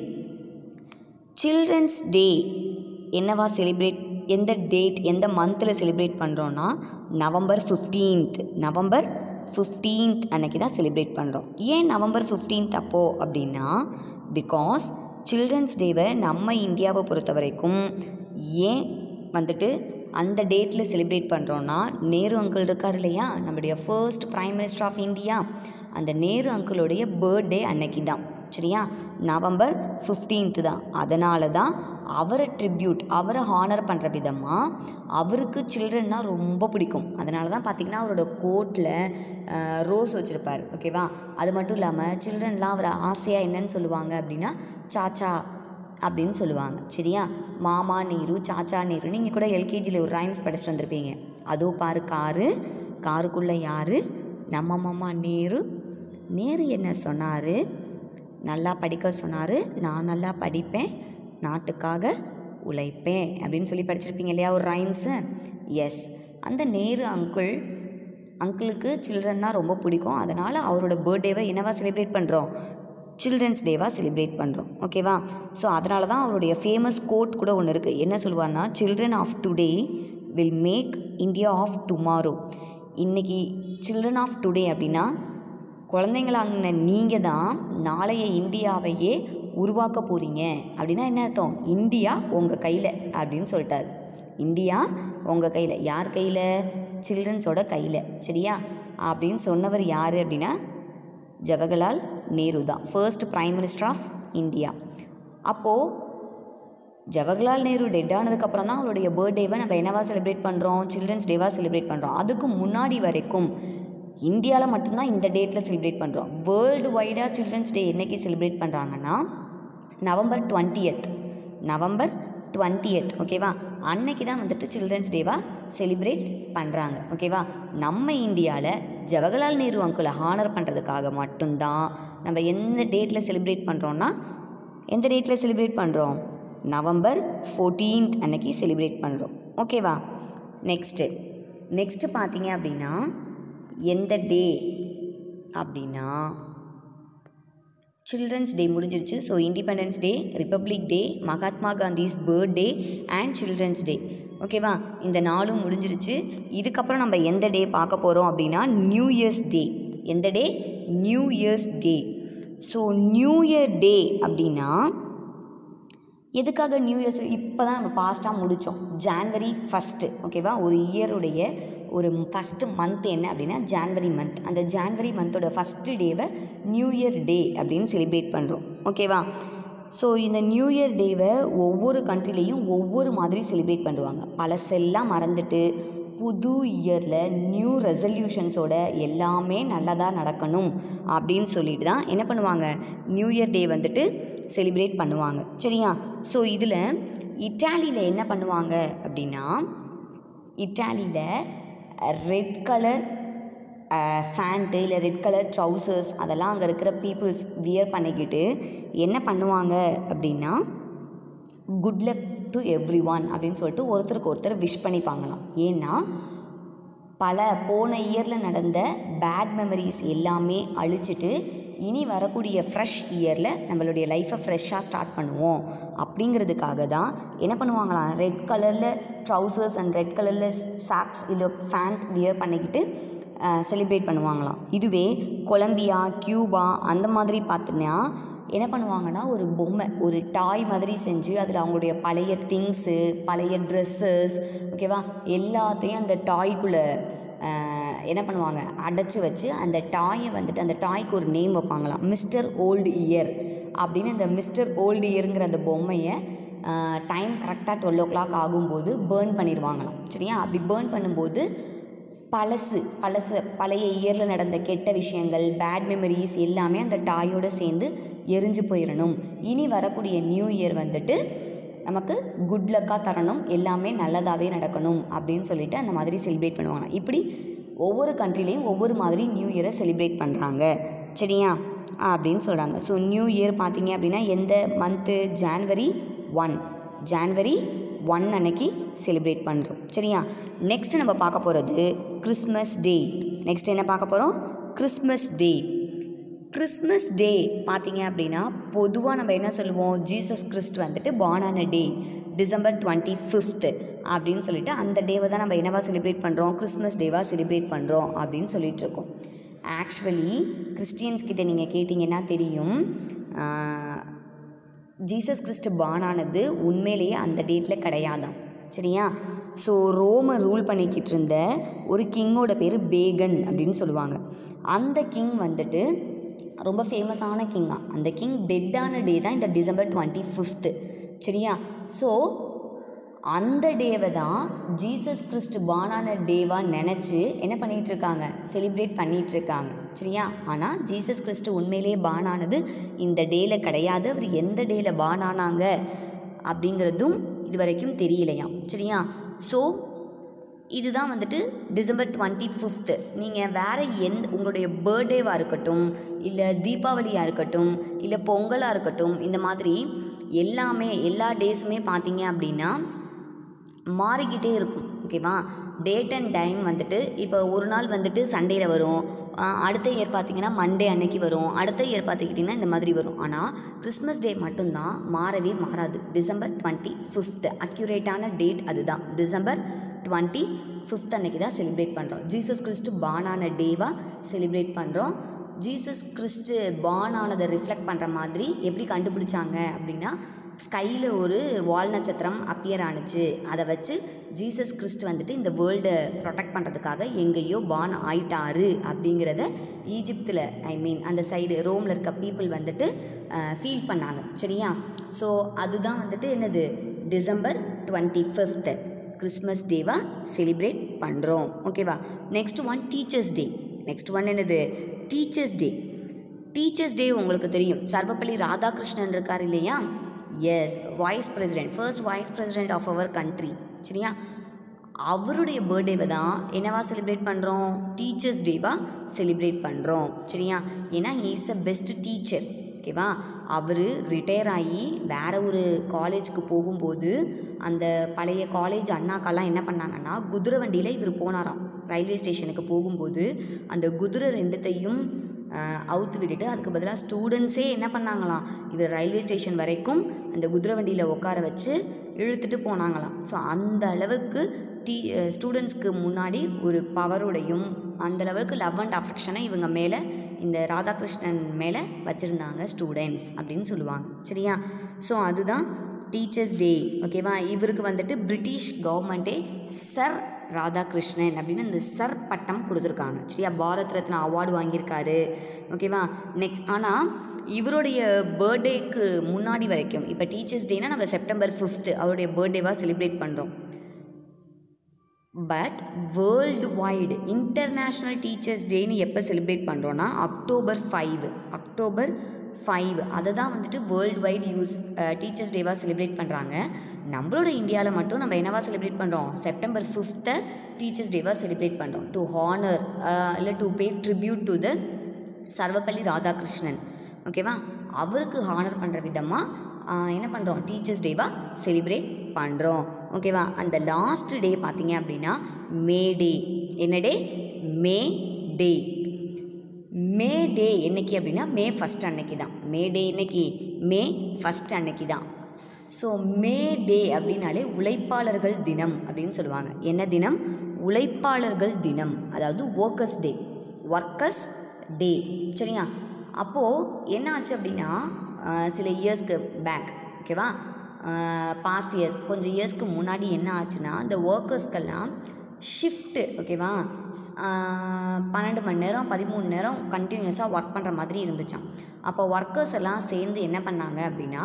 சில்ட்ரன்ஸ் டே என்னவா செலிப்ரேட், எந்த டேட் எந்த மந்தில் செலிப்ரேட் பண்ணுறோன்னா நவம்பர் 15th. நவம்பர் 15th அன்னைக்கு தான் செலிப்ரேட் பண்ணுறோம். ஏன் நவம்பர் 15th அப்போது அப்படின்னா, பிகாஸ் சில்ட்ரன்ஸ் டேவை நம்ம இந்தியாவை பொறுத்த வரைக்கும் ஏன் வந்துட்டு அந்த டேட்டில் செலிப்ரேட் பண்ணுறோன்னா, நேரு அங்கிள் இருக்கார் இல்லையா, நம்முடைய first prime minister of India, அந்த நேரு அங்கிளுடைய பர்த்டே அன்னைக்கு தான். சரியா? நவம்பர் 15th தான். அதனால தான் அவரை ட்ரிபியூட், அவரை ஹானர் பண்ணுற விதமாக அவருக்கு சில்ட்ரன்னா ரொம்ப பிடிக்கும். அதனால தான் பார்த்திங்கன்னா அவரோட கோட்டில் ரோஸ் வச்சுருப்பார். ஓகேவா? அது மட்டும் இல்லாமல் சில்ட்ரன்லாம் அவரை ஆசையாக என்னன்னு சொல்லுவாங்க அப்படின்னா சாச்சா அப்படின்னு சொல்லுவாங்க. சரியா? மாமா நேரு, சாச்சா நேரு. நீங்கள் கூட எல்கேஜியில் ஒரு ரைம்ஸ் படிச்சுட்டு வந்திருப்பீங்க. அதோ பாரு காரு, காருக்குள்ளே யார், நம்ம மாமா நேரு. நேரு என்ன சொன்னார்? நல்லா படிக்க சொன்னார். நான் நல்லா படிப்பேன், நாட்டுக்காக உழைப்பேன் அப்படின்னு சொல்லி படிச்சிருப்பீங்க இல்லையா ஒரு ரைம்ஸு. எஸ், அந்த நேரு அங்கிளுக்கு சில்ட்ரன்னா ரொம்ப பிடிக்கும். அதனால் அவரோட பர்த்டேவை என்னவா செலிப்ரேட் பண்ணுறோம்? சில்ட்ரன்ஸ் டேவாக செலிப்ரேட் பண்ணுறோம். ஓகேவா? ஸோ அதனால தான் அவருடைய ஃபேமஸ் கோட் கூட ஒன்று இருக்குது. என்ன சொல்லுவார்னா, children of today will make India of tomorrow. இன்றைக்கி சில்ட்ரன் ஆஃப் டுடே அப்படின்னா குழந்தைங்களாங்க நீங்கள் தான் நாளைய இந்தியாவையே உருவாக்க போகிறீங்க. அப்படின்னா என்ன அர்த்தம்? இந்தியா உங்கள் கையில் அப்படின்னு சொல்லிட்டார். இந்தியா உங்கள் கையில். யார் கையில்? சில்ட்ரன்ஸோட கையில். சரியா? அப்படின்னு சொன்னவர் யார் அப்படின்னா ஜவஹர்லால் நேரு தான், first prime minister of India. அப்போது ஜவஹர்லால் நேரு டெட் ஆனதுக்கப்புறம் தான் அவருடைய பர்த்டேவை நம்ம என்னவாக செலிப்ரேட் பண்ணுறோம்? சில்ட்ரன்ஸ் டேவாக செலிப்ரேட் பண்ணுறோம். அதுக்கு முன்னாடி வரைக்கும் இந்தியாவில் மட்டும்தான் இந்த டேட்டில் செலிப்ரேட் பண்ணுறோம். வேர்ல்டு வைடாக சில்ட்ரன்ஸ் டே என்றைக்கு செலிப்ரேட் பண்ணுறாங்கன்னா நவம்பர் 20th. November 20th. ஓகேவா? அன்னைக்கு தான் வந்துட்டு சில்ட்ரன்ஸ் டேவாக செலிப்ரேட் பண்ணுறாங்க. ஓகேவா? நம்ம இந்தியாவில் ஜவஹர்லால் நேரு அங்கிளை ஹானர் பண்ணுறதுக்காக மட்டும்தான் நம்ம எந்த டேட்டில் செலிப்ரேட் பண்ணுறோன்னா, எந்த டேட்டில் செலிப்ரேட் பண்ணுறோம்? நவம்பர் 14th அன்னைக்கு செலிப்ரேட் பண்ணுறோம். ஓகேவா? நெக்ஸ்ட்டு பார்த்தீங்க அப்படின்னா எந்த டே அப்படின்னா சில்ட்ரன்ஸ் டே முடிஞ்சிருச்சு. So independence day, republic day, Mahatma Gandhi's birthday and children's day. ஓகேவா? இந்த நாளும் முடிஞ்சிருச்சு. இதுக்கப்புறம் நம்ம எந்த டே பார்க்க போகிறோம் அப்படின்னா நியூ இயர்ஸ் டே. எந்த டே? நியூ இயர்ஸ் டே. ஸோ நியூ இயர் டே அப்படின்னா எதுக்காக நியூ இயர்ஸ்? இப்போ தான் நம்ம பாஸ்ட்டாக முடித்தோம். ஜான்வரி 1. ஓகேவா? ஒரு இயருடைய ஒரு ஃபஸ்ட்டு மந்த் என்ன அப்படின்னா ஜான்வரி மந்த். அந்த ஜான்வரி மந்தோட ஃபஸ்ட்டு டேவை நியூ இயர் டே அப்படின்னு செலிப்ரேட் பண்ணுறோம். ஓகேவா? ஸோ இந்த நியூ இயர் டேவை ஒவ்வொரு கண்ட்ரிலையும் ஒவ்வொரு மாதிரி செலிப்ரேட் பண்ணுவாங்க. பழசெல்லாம் மறந்துட்டு புது இயரில் நியூ ரெசல்யூஷன்ஸோட எல்லாமே நல்லதாக நடக்கணும் அப்படின்னு சொல்லிட்டு தான் என்ன பண்ணுவாங்க? நியூ இயர் டே வந்துட்டு செலிப்ரேட் பண்ணுவாங்க. சரியா? ஸோ இதில் இட்டாலியில் என்ன பண்ணுவாங்க அப்படின்னா, இட்டாலியில் ரெட் கலர் ஃபேண்ட்டு இல்லை ரெட் கலர் ட்ரௌசர்ஸ் அதெல்லாம் அங்கே இருக்கிற பீப்புள்ஸ் வியர் பண்ணிக்கிட்டு என்ன பண்ணுவாங்க அப்படின்னா good luck to every one அப்படின்னு சொல்லிட்டு ஒருத்தருக்கு ஒருத்தர் விஷ் பண்ணிப்பாங்களாம். ஏன்னா போன இயரில் நடந்த பேட் மெமரிஸ் எல்லாமே அழிச்சிட்டு இனி வரக்கூடிய ஃப்ரெஷ் இயரில் நம்மளுடைய லைஃப்பை ஃப்ரெஷ்ஷாக ஸ்டார்ட் பண்ணுவோம் அப்படிங்கிறதுக்காக தான் என்ன பண்ணுவாங்களாம், ரெட் கலரில் ட்ரௌசர்ஸ் அண்ட் ரெட் கலரில் சாக்ஸ் இல்லை ஃபேண்ட் வியர் பண்ணிக்கிட்டு செலிப்ரேட் பண்ணுவாங்களாம். இதுவே கொலம்பியா, கியூபா அந்த மாதிரி பார்த்தீங்கன்னா என்ன பண்ணுவாங்கன்னா ஒரு பொம்மை, ஒரு டாய் மாதிரி செஞ்சு அதில் அவங்களுடைய பழைய திங்ஸு, பழைய ட்ரெஸ்ஸஸ், ஓகேவா, எல்லாத்தையும் அந்த டாய்க்குள்ளே என்ன பண்ணுவாங்க அடைச்சி வச்சு அந்த டாயை வந்துட்டு அந்த டாய்க்கு ஒரு நேம் வைப்பாங்களாம், மிஸ்டர் ஓல்டு இயர் அப்படின்னு. அந்த மிஸ்டர் ஓல்டு இயருங்கிற அந்த பொம்மையை டைம் கரெக்டாக 12 o'clock ஆகும்போது பேர்ன் பண்ணிடுவாங்களாம். சரியா? அப்படி பேர்ன் பண்ணும்போது பழைய இயரில் நடந்த கெட்ட விஷயங்கள், பேட் மெமரிஸ் எல்லாமே அந்த டாயோடு சேர்ந்து எரிஞ்சு போயிடணும். இனி வரக்கூடிய நியூ இயர் வந்துட்டு நமக்கு குட் லக்காக தரணும், எல்லாமே நல்லதாகவே நடக்கணும் அப்படின்னு சொல்லிட்டு அந்த மாதிரி செலிப்ரேட் பண்ணுவாங்க. இப்படி ஒவ்வொரு கண்ட்ரிலையும் ஒவ்வொரு மாதிரி நியூ இயரை செலிப்ரேட் பண்ணுறாங்க. சரியா? அப்படின்னு சொல்கிறாங்க. ஸோ நியூ இயர் பார்த்தீங்க அப்படின்னா எந்த மந்த்து? ஜான்வரி 1. ஜான்வரி 1 அன்னைக்கு செலிப்ரேட் பண்ணுறோம். சரியா? நெக்ஸ்ட்டு நம்ம பார்க்க போகிறது கிறிஸ்மஸ் டே. நெக்ஸ்ட் என்ன பார்க்க போகிறோம்? கிறிஸ்மஸ் டே. கிறிஸ்மஸ் டே பார்த்தீங்க அப்படின்னா பொதுவாக நம்ம என்ன சொல்லுவோம், ஜீசஸ் கிறிஸ்ட் வந்துட்டு பார்னான டே டிசம்பர் 25 அப்படின்னு சொல்லிட்டு அந்த டேவை தான் நம்ம என்னவா செலிப்ரேட் பண்ணுறோம், கிறிஸ்மஸ் டேவாக செலிப்ரேட் பண்ணுறோம் அப்படின்னு சொல்லிட்டு இருக்கோம். ஆக்சுவலி கிறிஸ்டியன்ஸ் கிட்ட நீங்கள் கேட்டிங்கன்னா தெரியும், ஜீசஸ் கிறிஸ்ட் பார்னானது உண்மையிலேயே அந்த டேட்டில் கிடையாதான். சரியா? ஸோ ரோமை ரூல் பண்ணிக்கிட்டு இருந்த ஒரு கிங்கோட பேர் பேகன் அப்படின்னு சொல்லுவாங்க. அந்த கிங் வந்துட்டு ரொம்ப ஃபேமஸான கிங்கா. அந்த கிங் டெட்டான டே தான் இந்த டிசம்பர் 25. சரியா? ஸோ அந்த டேவை தான் ஜீசஸ் கிறிஸ்ட் பார்னான டேவாக நினச்சி என்ன பண்ணிகிட்ருக்காங்க, செலிப்ரேட் பண்ணிகிட்ருக்காங்க. சரியா? ஆனால் ஜீசஸ் கிறிஸ்ட் உண்மையிலே பார்னானது இந்த டேயில் கிடையாது. அவர் எந்த டேயில் பார்னானாங்க அப்படிங்கிறதும் இது வரைக்கும் தெரியலையாம். சரியா? ஸோ இதுதான் வந்துட்டு டிசம்பர் 25. நீங்கள் வேறு உங்களுடைய பர்த்டேவாக இருக்கட்டும், இல்லை தீபாவளியாக இருக்கட்டும், இல்லை பொங்கலாக இருக்கட்டும், இந்த மாதிரி எல்லாமே எல்லா டேஸுமே பார்த்தீங்க அப்படின்னா மாறிக்கிட்டே இருக்கும். ஓகேவா? டேட் அண்ட் டைம் வந்துட்டு இப்போ ஒரு நாள் வந்துட்டு சண்டேயில் வரும், அடுத்த இயர் பார்த்திங்கன்னா மண்டே அன்னைக்கு வரும், அடுத்த இயர் பார்த்துக்கிட்டிங்கன்னா இந்த மாதிரி வரும். ஆனால் கிறிஸ்மஸ் டே மட்டும்தான் மாறவே மாறாது. டிசம்பர் 25 அக்யூரேட்டான டேட் அதுதான். டிசம்பர் 25 அன்னைக்கு தான் செலிப்ரேட் பண்ணுறோம். ஜீசஸ் கிறிஸ்ட் பார்னான டேவாக செலிப்ரேட் பண்ணுறோம். ஜீசஸ் கிறிஸ்ட் பார்ன் ஆனதை ரிஃப்ளெக்ட் பண்ணுற மாதிரி எப்படி கண்டுபிடிச்சாங்க அப்படின்னா, ஸ்கையில் ஒரு வால் நட்சத்திரம் அப்பியர் ஆணுச்சு. அதை வச்சு ஜீசஸ் கிறிஸ்ட் வந்துட்டு இந்த வேர்ல்டை ப்ரொடெக்ட் பண்ணுறதுக்காக எங்கேயோ பார்ன் ஆயிட்டாரு அப்படிங்கிறத ஈஜிப்தில் அந்த சைடு ரோமில் இருக்க பீப்புள் வந்துட்டு ஃபீல் பண்ணாங்க. சரியா? ஸோ அதுதான் வந்துட்டு என்னது, டிசம்பர் 25 கிறிஸ்மஸ் டேவாக செலிப்ரேட் பண்ணுறோம். ஓகேவா? Next one teachers' day. Next one என்னது, டீச்சர்ஸ் டே. டீச்சர்ஸ் டே உங்களுக்கு தெரியும், சர்வப்பள்ளி ராதாகிருஷ்ணன் இருக்கார் இல்லையா, yes, vice president, first vice president of our country. சரியா? அவருடைய பர்த்டேவை தான் என்னவா செலிப்ரேட் பண்ணுறோம், டீச்சர்ஸ் டேவாக செலிப்ரேட் பண்ணுறோம். சரியா? ஏன்னா he is a best teacher. ஓகேவா? அவர் ரிட்டையர் ஆகி வேறு ஒரு காலேஜுக்கு போகும்போது அந்த பழைய காலேஜ் அண்ணாக்கெல்லாம் என்ன பண்ணாங்கன்னா, குதிரை வண்டியில் இவர் போனாராம். ரயில்வே ஸ்டேஷனுக்கு போகும்போது அந்த குதிரை ரெண்டுத்தையும் அவுத்து விட்டுட்டு அதுக்கு பதிலாக ஸ்டூடெண்ட்ஸே என்ன பண்ணாங்களாம், இவர் ரயில்வே ஸ்டேஷன் வரைக்கும் அந்த குதிரை வண்டியில் உட்கார வச்சு இழுத்துட்டு போனாங்களாம். ஸோ அந்த அளவுக்கு ஸ்டூடெண்ட்ஸ்க்கு முன்னாடி ஒரு பவரோடையும் அந்த அளவுக்கு லவ் அண்ட் அஃபெக்ஷனை இவங்க மேலே, இந்த ராதாகிருஷ்ணன் மேலே வச்சுருந்தாங்க ஸ்டூடெண்ட்ஸ் அப்படின்னு சொல்லுவாங்க. சரியா? ஸோ அதுதான் டீச்சர்ஸ் டே. ஓகேவா? இவருக்கு வந்துட்டு பிரிட்டிஷ் கவர்மெண்ட்டே சர் ராதாகிருஷ்ணன் அப்படின்னு அந்த சர் பட்டம் கொடுத்துருக்காங்க. சரியா? பாரத் ரத்னா அவார்டு வாங்கியிருக்காரு. ஓகேவா? நெக்ஸ்ட் ஆனால் இவருடைய பர்த்டேக்கு முன்னாடி வரைக்கும், இப்போ டீச்சர்ஸ் டேனால் நம்ம செப்டம்பர் 5 அவருடைய பர்த்டேவாக செலிப்ரேட் பண்ணுறோம். But world wide international teachers டேன்னு எப்போ செலிப்ரேட் பண்ணுறோன்னா அக்டோபர் 5 அதை தான் வந்துட்டு வேர்ல்டு வைடு டீச்சர்ஸ் டேவாக செலிப்ரேட் பண்ணுறாங்க. நம்மளோட இந்தியாவில் மட்டும் நம்ம என்னவா செலிப்ரேட் பண்ணுறோம், செப்டம்பர் 5 டீச்சர்ஸ் டேவாக செலிப்ரேட் பண்ணுறோம். டு ஹானர் இல்லை to pay tribute to the Sarvepalli Radhakrishnan. ஓகேவா? அவருக்கு ஹானர் பண்ணுற விதமாக என்ன பண்ணுறோம், டீச்சர்ஸ் டேவாக செலிப்ரேட் பண்ணுறோம். ஓகேவா? அந்த லாஸ்ட் டே பார்த்தீங்க அப்படின்னா மே டே. என்ன டே? மே டே. மே டே என்னைக்கு அப்படின்னா மே 1 அன்னைக்கு தான். மே டே இன்னைக்கு மே 1 அன்னைக்கு தான். ஸோ மே டே அப்படின்னாலே உழைப்பாளர்கள் தினம் அப்படின்னு சொல்லுவாங்க. என்ன தினம்? உழைப்பாளர்கள் தினம், அதாவது ஒர்க்கர்ஸ் டே. சரியா? அப்போது என்ன ஆச்சு அப்படின்னா சில இயர்ஸ்க்கு பேக், ஓகேவா, பாஸ்ட் இயர்ஸ் கொஞ்சம் இயர்ஸ்க்கு முன்னாடி என்ன ஆச்சுன்னா, இந்த ஒர்க்கர்ஸ்க்கெல்லாம் ஷிஃப்ட்டு, ஓகேவா, 12 மணி நேரம் 13 மணி நேரம் கண்டினியூஸாக ஒர்க் பண்ணுற மாதிரி இருந்துச்சான். அப்போ ஒர்க்கர்ஸ் எல்லாம் சேர்ந்து என்ன பண்ணாங்க அப்படின்னா,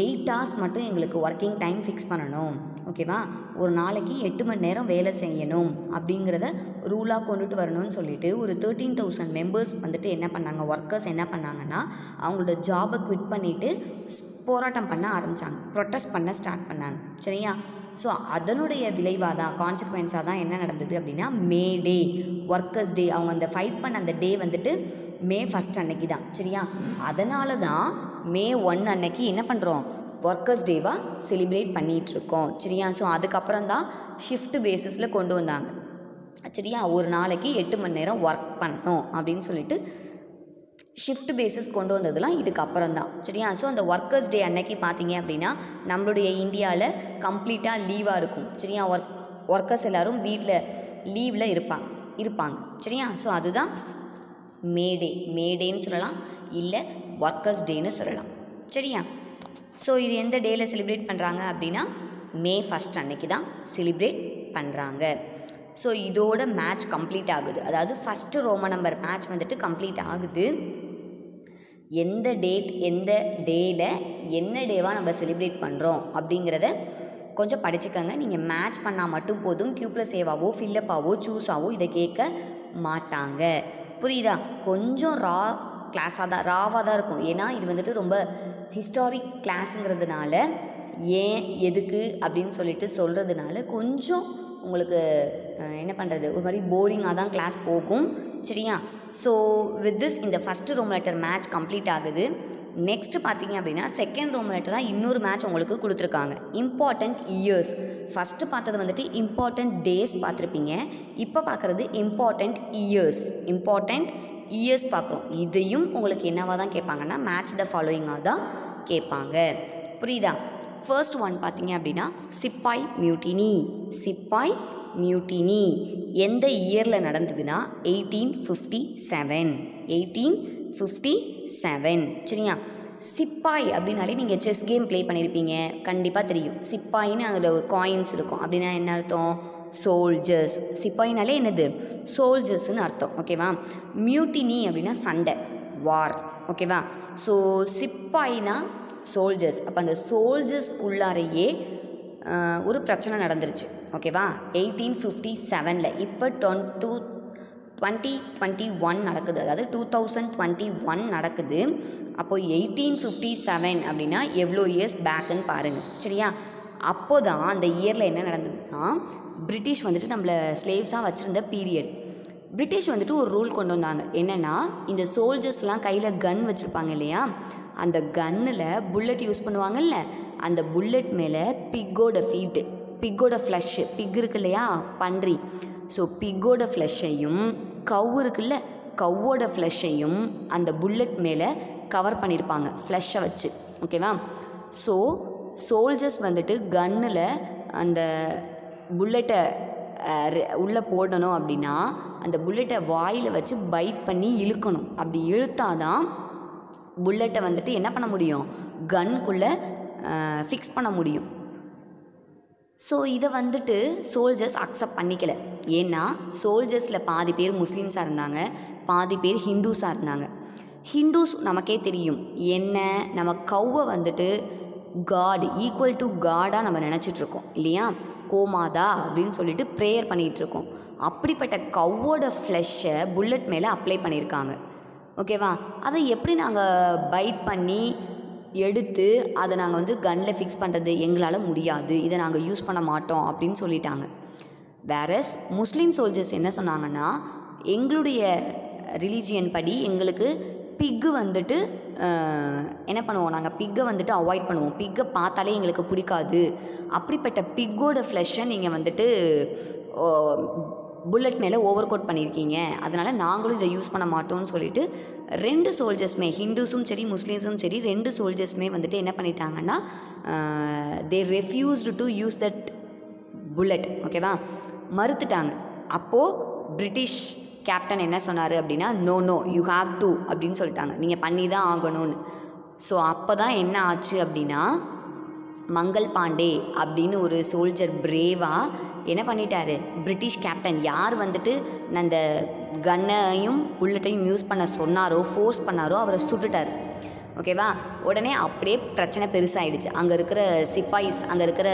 8 hours மட்டும் எங்களுக்கு ஒர்க்கிங் டைம் ஃபிக்ஸ் பண்ணணும், ஓகேவா, ஒரு நாளைக்கு 8 மணி நேரம் வேலை செய்யணும் அப்படிங்கிறத ரூலாக கொண்டுட்டு வரணும்னு சொல்லிட்டு ஒரு 13,000 மெம்பர்ஸ் வந்துட்டு என்ன பண்ணாங்க, ஒர்க்கர்ஸ் என்ன பண்ணாங்கன்னா அவங்களோட ஜாபை குவிட் பண்ணிவிட்டு போராட்டம் பண்ண ஆரம்பித்தாங்க, ப்ரொட்டஸ்ட் பண்ண ஸ்டார்ட் பண்ணாங்க. சரியா? ஸோ அதனுடைய விளைவாக தான், கான்சிக்வன்ஸாக தான் என்ன நடந்தது அப்படின்னா மே டே, ஒர்க்கர்ஸ் டே. அவங்க அந்த ஃபைட் பண்ண அந்த டே வந்துட்டு மே 1 அன்னைக்கு தான். சரியா? அதனால தான் மே 1 அன்னைக்கு என்ன பண்ணுறோம், ஒர்க்கர்ஸ் டேவாக செலிப்ரேட் பண்ணிகிட்ருக்கோம். சரியா? ஸோ அதுக்கப்புறம் தான் ஷிஃப்ட் பேசிஸில் கொண்டு வந்தாங்க. சரியா? ஒரு நாளைக்கு 8 மணி நேரம் ஒர்க் பண்ணணும் அப்படின்னு சொல்லிட்டு ஷிஃப்ட் பேசிஸ் கொண்டு வந்ததுலாம் இதுக்கப்புறம் தான். சரியா? ஸோ அந்த ஒர்க்கர்ஸ் டே அன்னைக்கு பார்த்தீங்க அப்படின்னா நம்மளுடைய இந்தியாவில் கம்ப்ளீட்டாக லீவாக இருக்கும். சரியா? ஒர்க்கர்ஸ் எல்லோரும் வீட்டில் லீவில் இருப்பாங்க. சரியா? ஸோ அதுதான் மேடேன்னு சொல்லலாம், இல்லை ஒர்க்கர்ஸ் டேன்னு சொல்லலாம். சரியா? ஸோ இது எந்த டேயில் செலிப்ரேட் பண்ணுறாங்க அப்படின்னா May 1 அன்னைக்கு தான் செலிப்ரேட் பண்ணுறாங்க. ஸோ இதோட மேட்ச் கம்ப்ளீட் ஆகுது. அதாவது ஃபஸ்ட்டு ரோமன் நம்பர் மேட்ச் வந்துட்டு கம்ப்ளீட் ஆகுது. எந்த டேட் எந்த டேயில் என்ன டேவாக நம்ம செலிப்ரேட் பண்ணுறோம் அப்படிங்கிறத கொஞ்சம் படிச்சுக்கோங்க. நீங்கள் மேட்ச் பண்ணால் மட்டும் போதும். Q+Aவாவோ ஃபில்லப்பாவோ சூஸாவோ இதை கேட்க மாட்டாங்க. புரியுதா? கொஞ்சம் ராவாக தான் இருக்கும். ஏன்னா இது வந்துட்டு ரொம்ப ஹிஸ்டாரிக் கிளாஸுங்கிறதுனால ஏன் எதுக்கு அப்படின்னு சொல்லிட்டு சொல்கிறதுனால கொஞ்சம் உங்களுக்கு என்ன பண்ணுறது, ஒரு மாதிரி போரிங்காக தான் கிளாஸ் போகும். சரியா? ஸோ வித் திஸ் இந்த first Roman letter match complete ஆகுது. நெக்ஸ்ட்டு பார்த்தீங்க அப்படின்னா செகண்ட் ரோமன் லெட்டராக இன்னொரு மேட்ச் உங்களுக்கு கொடுத்துருக்காங்க. Important years. ஃபஸ்ட்டு பார்த்தது வந்துட்டு இம்பார்ட்டண்ட் டேஸ் பார்த்துருப்பீங்க. இப்போ பார்க்குறது இம்பார்ட்டண்ட் இயர்ஸ் பார்க்குறோம். இதையும் உங்களுக்கு என்னவாக தான் கேட்பாங்கன்னா மேட்ச் த ஃபாலோயிங்காக தான் கேட்பாங்க. புரியுதா? ஃபர்ஸ்ட் ஒன் பார்த்தீங்க அப்படின்னா சிப்பாய் மியூட்டினி எந்த இயரில் நடந்ததுன்னா 1857. சரியா? சிப்பாய் அப்படின்னாலே நீங்கள் செஸ் கேம் ப்ளே பண்ணியிருப்பீங்க, கண்டிப்பாக தெரியும். சிப்பாயின்னு அதில் ஒரு காயின்ஸ் இருக்கும். அப்படின்னா என்ன அர்த்தம்? சோல்ஜர்ஸ். சிப்பாயினாலே என்னது? சோல்ஜர்ஸ்ன்னு அர்த்தம். ஓகேவா? மியூட்டினி அப்படின்னா சண்டை, வார். ஓகேவா? ஸோ சிப்பாயினா சோல்ஜர்ஸ். அப்போ அந்த சோல்ஜர்ஸ்குள்ளாரையே ஒரு பிரச்சனை நடந்துருச்சு. ஓகேவா? 1857. இப்போ 2021 நடக்குது. அதாவது 2021 நடக்குது. அப்போது 1857 அப்படின்னா எவ்வளோ இயர்ஸ் பேக்குன்னு பாருங்கள். சரியா? அப்போ தான் அந்த இயரில் என்ன நடந்ததுன்னா பிரிட்டிஷ் வந்துட்டு நம்மளை ஸ்லேவ்ஸாக வச்சுருந்த பீரியட். பிரிட்டிஷ் வந்துட்டு ஒரு ரூல் கொண்டு வந்தாங்க. என்னென்னா இந்த சோல்ஜர்ஸ்லாம் கையில் கன் வச்சுருப்பாங்க இல்லையா, அந்த கன்னில் புல்லட் யூஸ் பண்ணுவாங்கல்ல, அந்த புல்லட் மேலே பிக்கோட ஃப்ளஷ்ஷு, பிக் இருக்கு இல்லையா, பன்றி. ஸோ பிக்கோட ஃப்ளஷ்ஷையும் கவ் இருக்குல்ல, கவ்வோட ஃப்ளஷ்ஷையும் அந்த புல்லட் மேலே கவர் பண்ணியிருப்பாங்க ஃப்ளஷ்ஷை வச்சு. ஓகேவா? ஸோ சோல்ஜர்ஸ் வந்துட்டு கன்னில் அந்த புல்லட்டை உள்ளே போடணும் அப்படின்னா அந்த புல்லட்டை வாயில் வச்சு பைட் பண்ணி இழுக்கணும். அப்படி இழுத்தாதான் புல்லட்டை வந்துட்டு என்ன பண்ண முடியும், கன்குள்ளே ஃபிக்ஸ் பண்ண முடியும். ஸோ இதை வந்துட்டு சோல்ஜர்ஸ் அக்செப்ட் பண்ணிக்கல. ஏன்னா சோல்ஜர்ஸில் பாதி பேர் முஸ்லீம்ஸாக இருந்தாங்க, பாதி பேர் ஹிந்துஸாக இருந்தாங்க. ஹிந்துஸ் நமக்கே தெரியும் என்ன, நம்ம கவ்வை வந்துட்டு காட், ஈக்குவல் டு காடாக நம்ம நினச்சிட்ருக்கோம் இல்லையா, கோமாதா அப்படின்னு சொல்லிட்டு ப்ரேயர் பண்ணிகிட்ருக்கோம். அப்படிப்பட்ட கவ்வோட ஃப்ளஷ்ஷை புல்லட் மேலே அப்ளை பண்ணியிருக்காங்க. ஓகேவா? அதை எப்படி நாங்கள் பைட் பண்ணி எடுத்து அதை நாங்கள் வந்து கன்னில் ஃபிக்ஸ் பண்ணுறது, எங்களால் முடியாது, இதை நாங்கள் யூஸ் பண்ண மாட்டோம் அப்படின்னு சொல்லிட்டாங்க. வேறஸ் முஸ்லீம் சோல்ஜர்ஸ் என்ன சொன்னாங்கன்னா, எங்களுடைய ரிலீஜியன் படி எங்களுக்கு பிக்கு வந்துட்டு என்ன பண்ணுவோம், நாங்கள் பிக்கை வந்துட்டு அவாய்ட் பண்ணுவோம், பிக்கை பார்த்தாலே எங்களுக்கு பிடிக்காது, அப்படிப்பட்ட பிக்கோட ஃப்ளஷ்ஷை நீங்கள் வந்துட்டு புல்லட் மேலே ஓவர் கோட் பண்ணியிருக்கீங்க, அதனால் நாங்களும் இதை யூஸ் பண்ண மாட்டோம்னு சொல்லிட்டு ரெண்டு சோல்ஜர்ஸுமே, ஹிந்துஸும் சரி முஸ்லீம்ஸும் சரி, ரெண்டு சோல்ஜர்ஸுமே வந்துட்டு என்ன பண்ணிட்டாங்கன்னா they refused to use that bullet. ஓகேவா? மறுத்துட்டாங்க. அப்போது பிரிட்டிஷ் கேப்டன் என்ன சொன்னார் அப்படின்னா, நோ யூ ஹாவ் டு அப்படின்னு சொல்லிட்டாங்க, நீங்கள் பண்ணி தான் ஆகணும்னு. ஸோ அப்போ தான் என்ன ஆச்சு அப்படின்னா, மங்கள் பாண்டே அப்படின்னு ஒரு சோல்ஜர் பிரேவாக என்ன பண்ணிட்டாரு, பிரிட்டிஷ் கேப்டன் யார் வந்துட்டு அந்த கன்னையும் புல்லட்டையும் யூஸ் பண்ண சொன்னாரோ, ஃபோர்ஸ் பண்ணாரோ, அவரை சுட்டுட்டார். ஓகேவா? உடனே அப்படியே பிரச்சனை பெருசாகிடுச்சு. அங்கே இருக்கிற சிப்பாய்ஸ், அங்கே இருக்கிற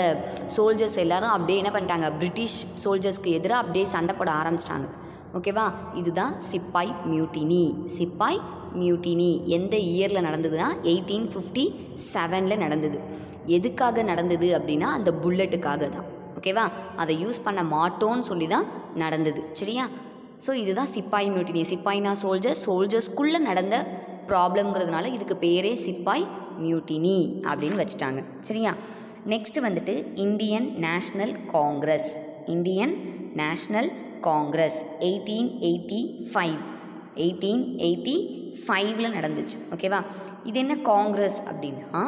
சோல்ஜர்ஸ் எல்லோரும் அப்படியே என்ன பண்ணிட்டாங்க, பிரிட்டிஷ் சோல்ஜர்ஸ்க்கு எதிராக அப்படியே சண்டை போட ஆரம்பிச்சிட்டாங்க. ஓகேவா? இதுதான் சிப்பாய் மியூட்டினி. எந்த இயரில் நடந்ததுன்னா 1857 நடந்தது. எதுக்காக நடந்தது அப்படின்னா அந்த புல்லட்டுக்காக தான். ஓகேவா? அதை யூஸ் பண்ண மாட்டோன்னு சொல்லி தான் நடந்தது. சரியா? ஸோ இதுதான் சிப்பாய் மியூட்டினி. சிப்பாய்னா சோல்ஜர்ஸ்குள்ளே நடந்த ப்ராப்ளம்ங்கிறதுனால இதுக்கு பேரே சிப்பாய் மியூட்டினி அப்படின்னு வச்சுட்டாங்க. சரியா? நெக்ஸ்ட்டு வந்துட்டு Indian National Congress. Indian National Congress 1885 நடந்துச்சு. ஓகேவா? இது என்ன காங்கிரஸ் அப்படின்னா,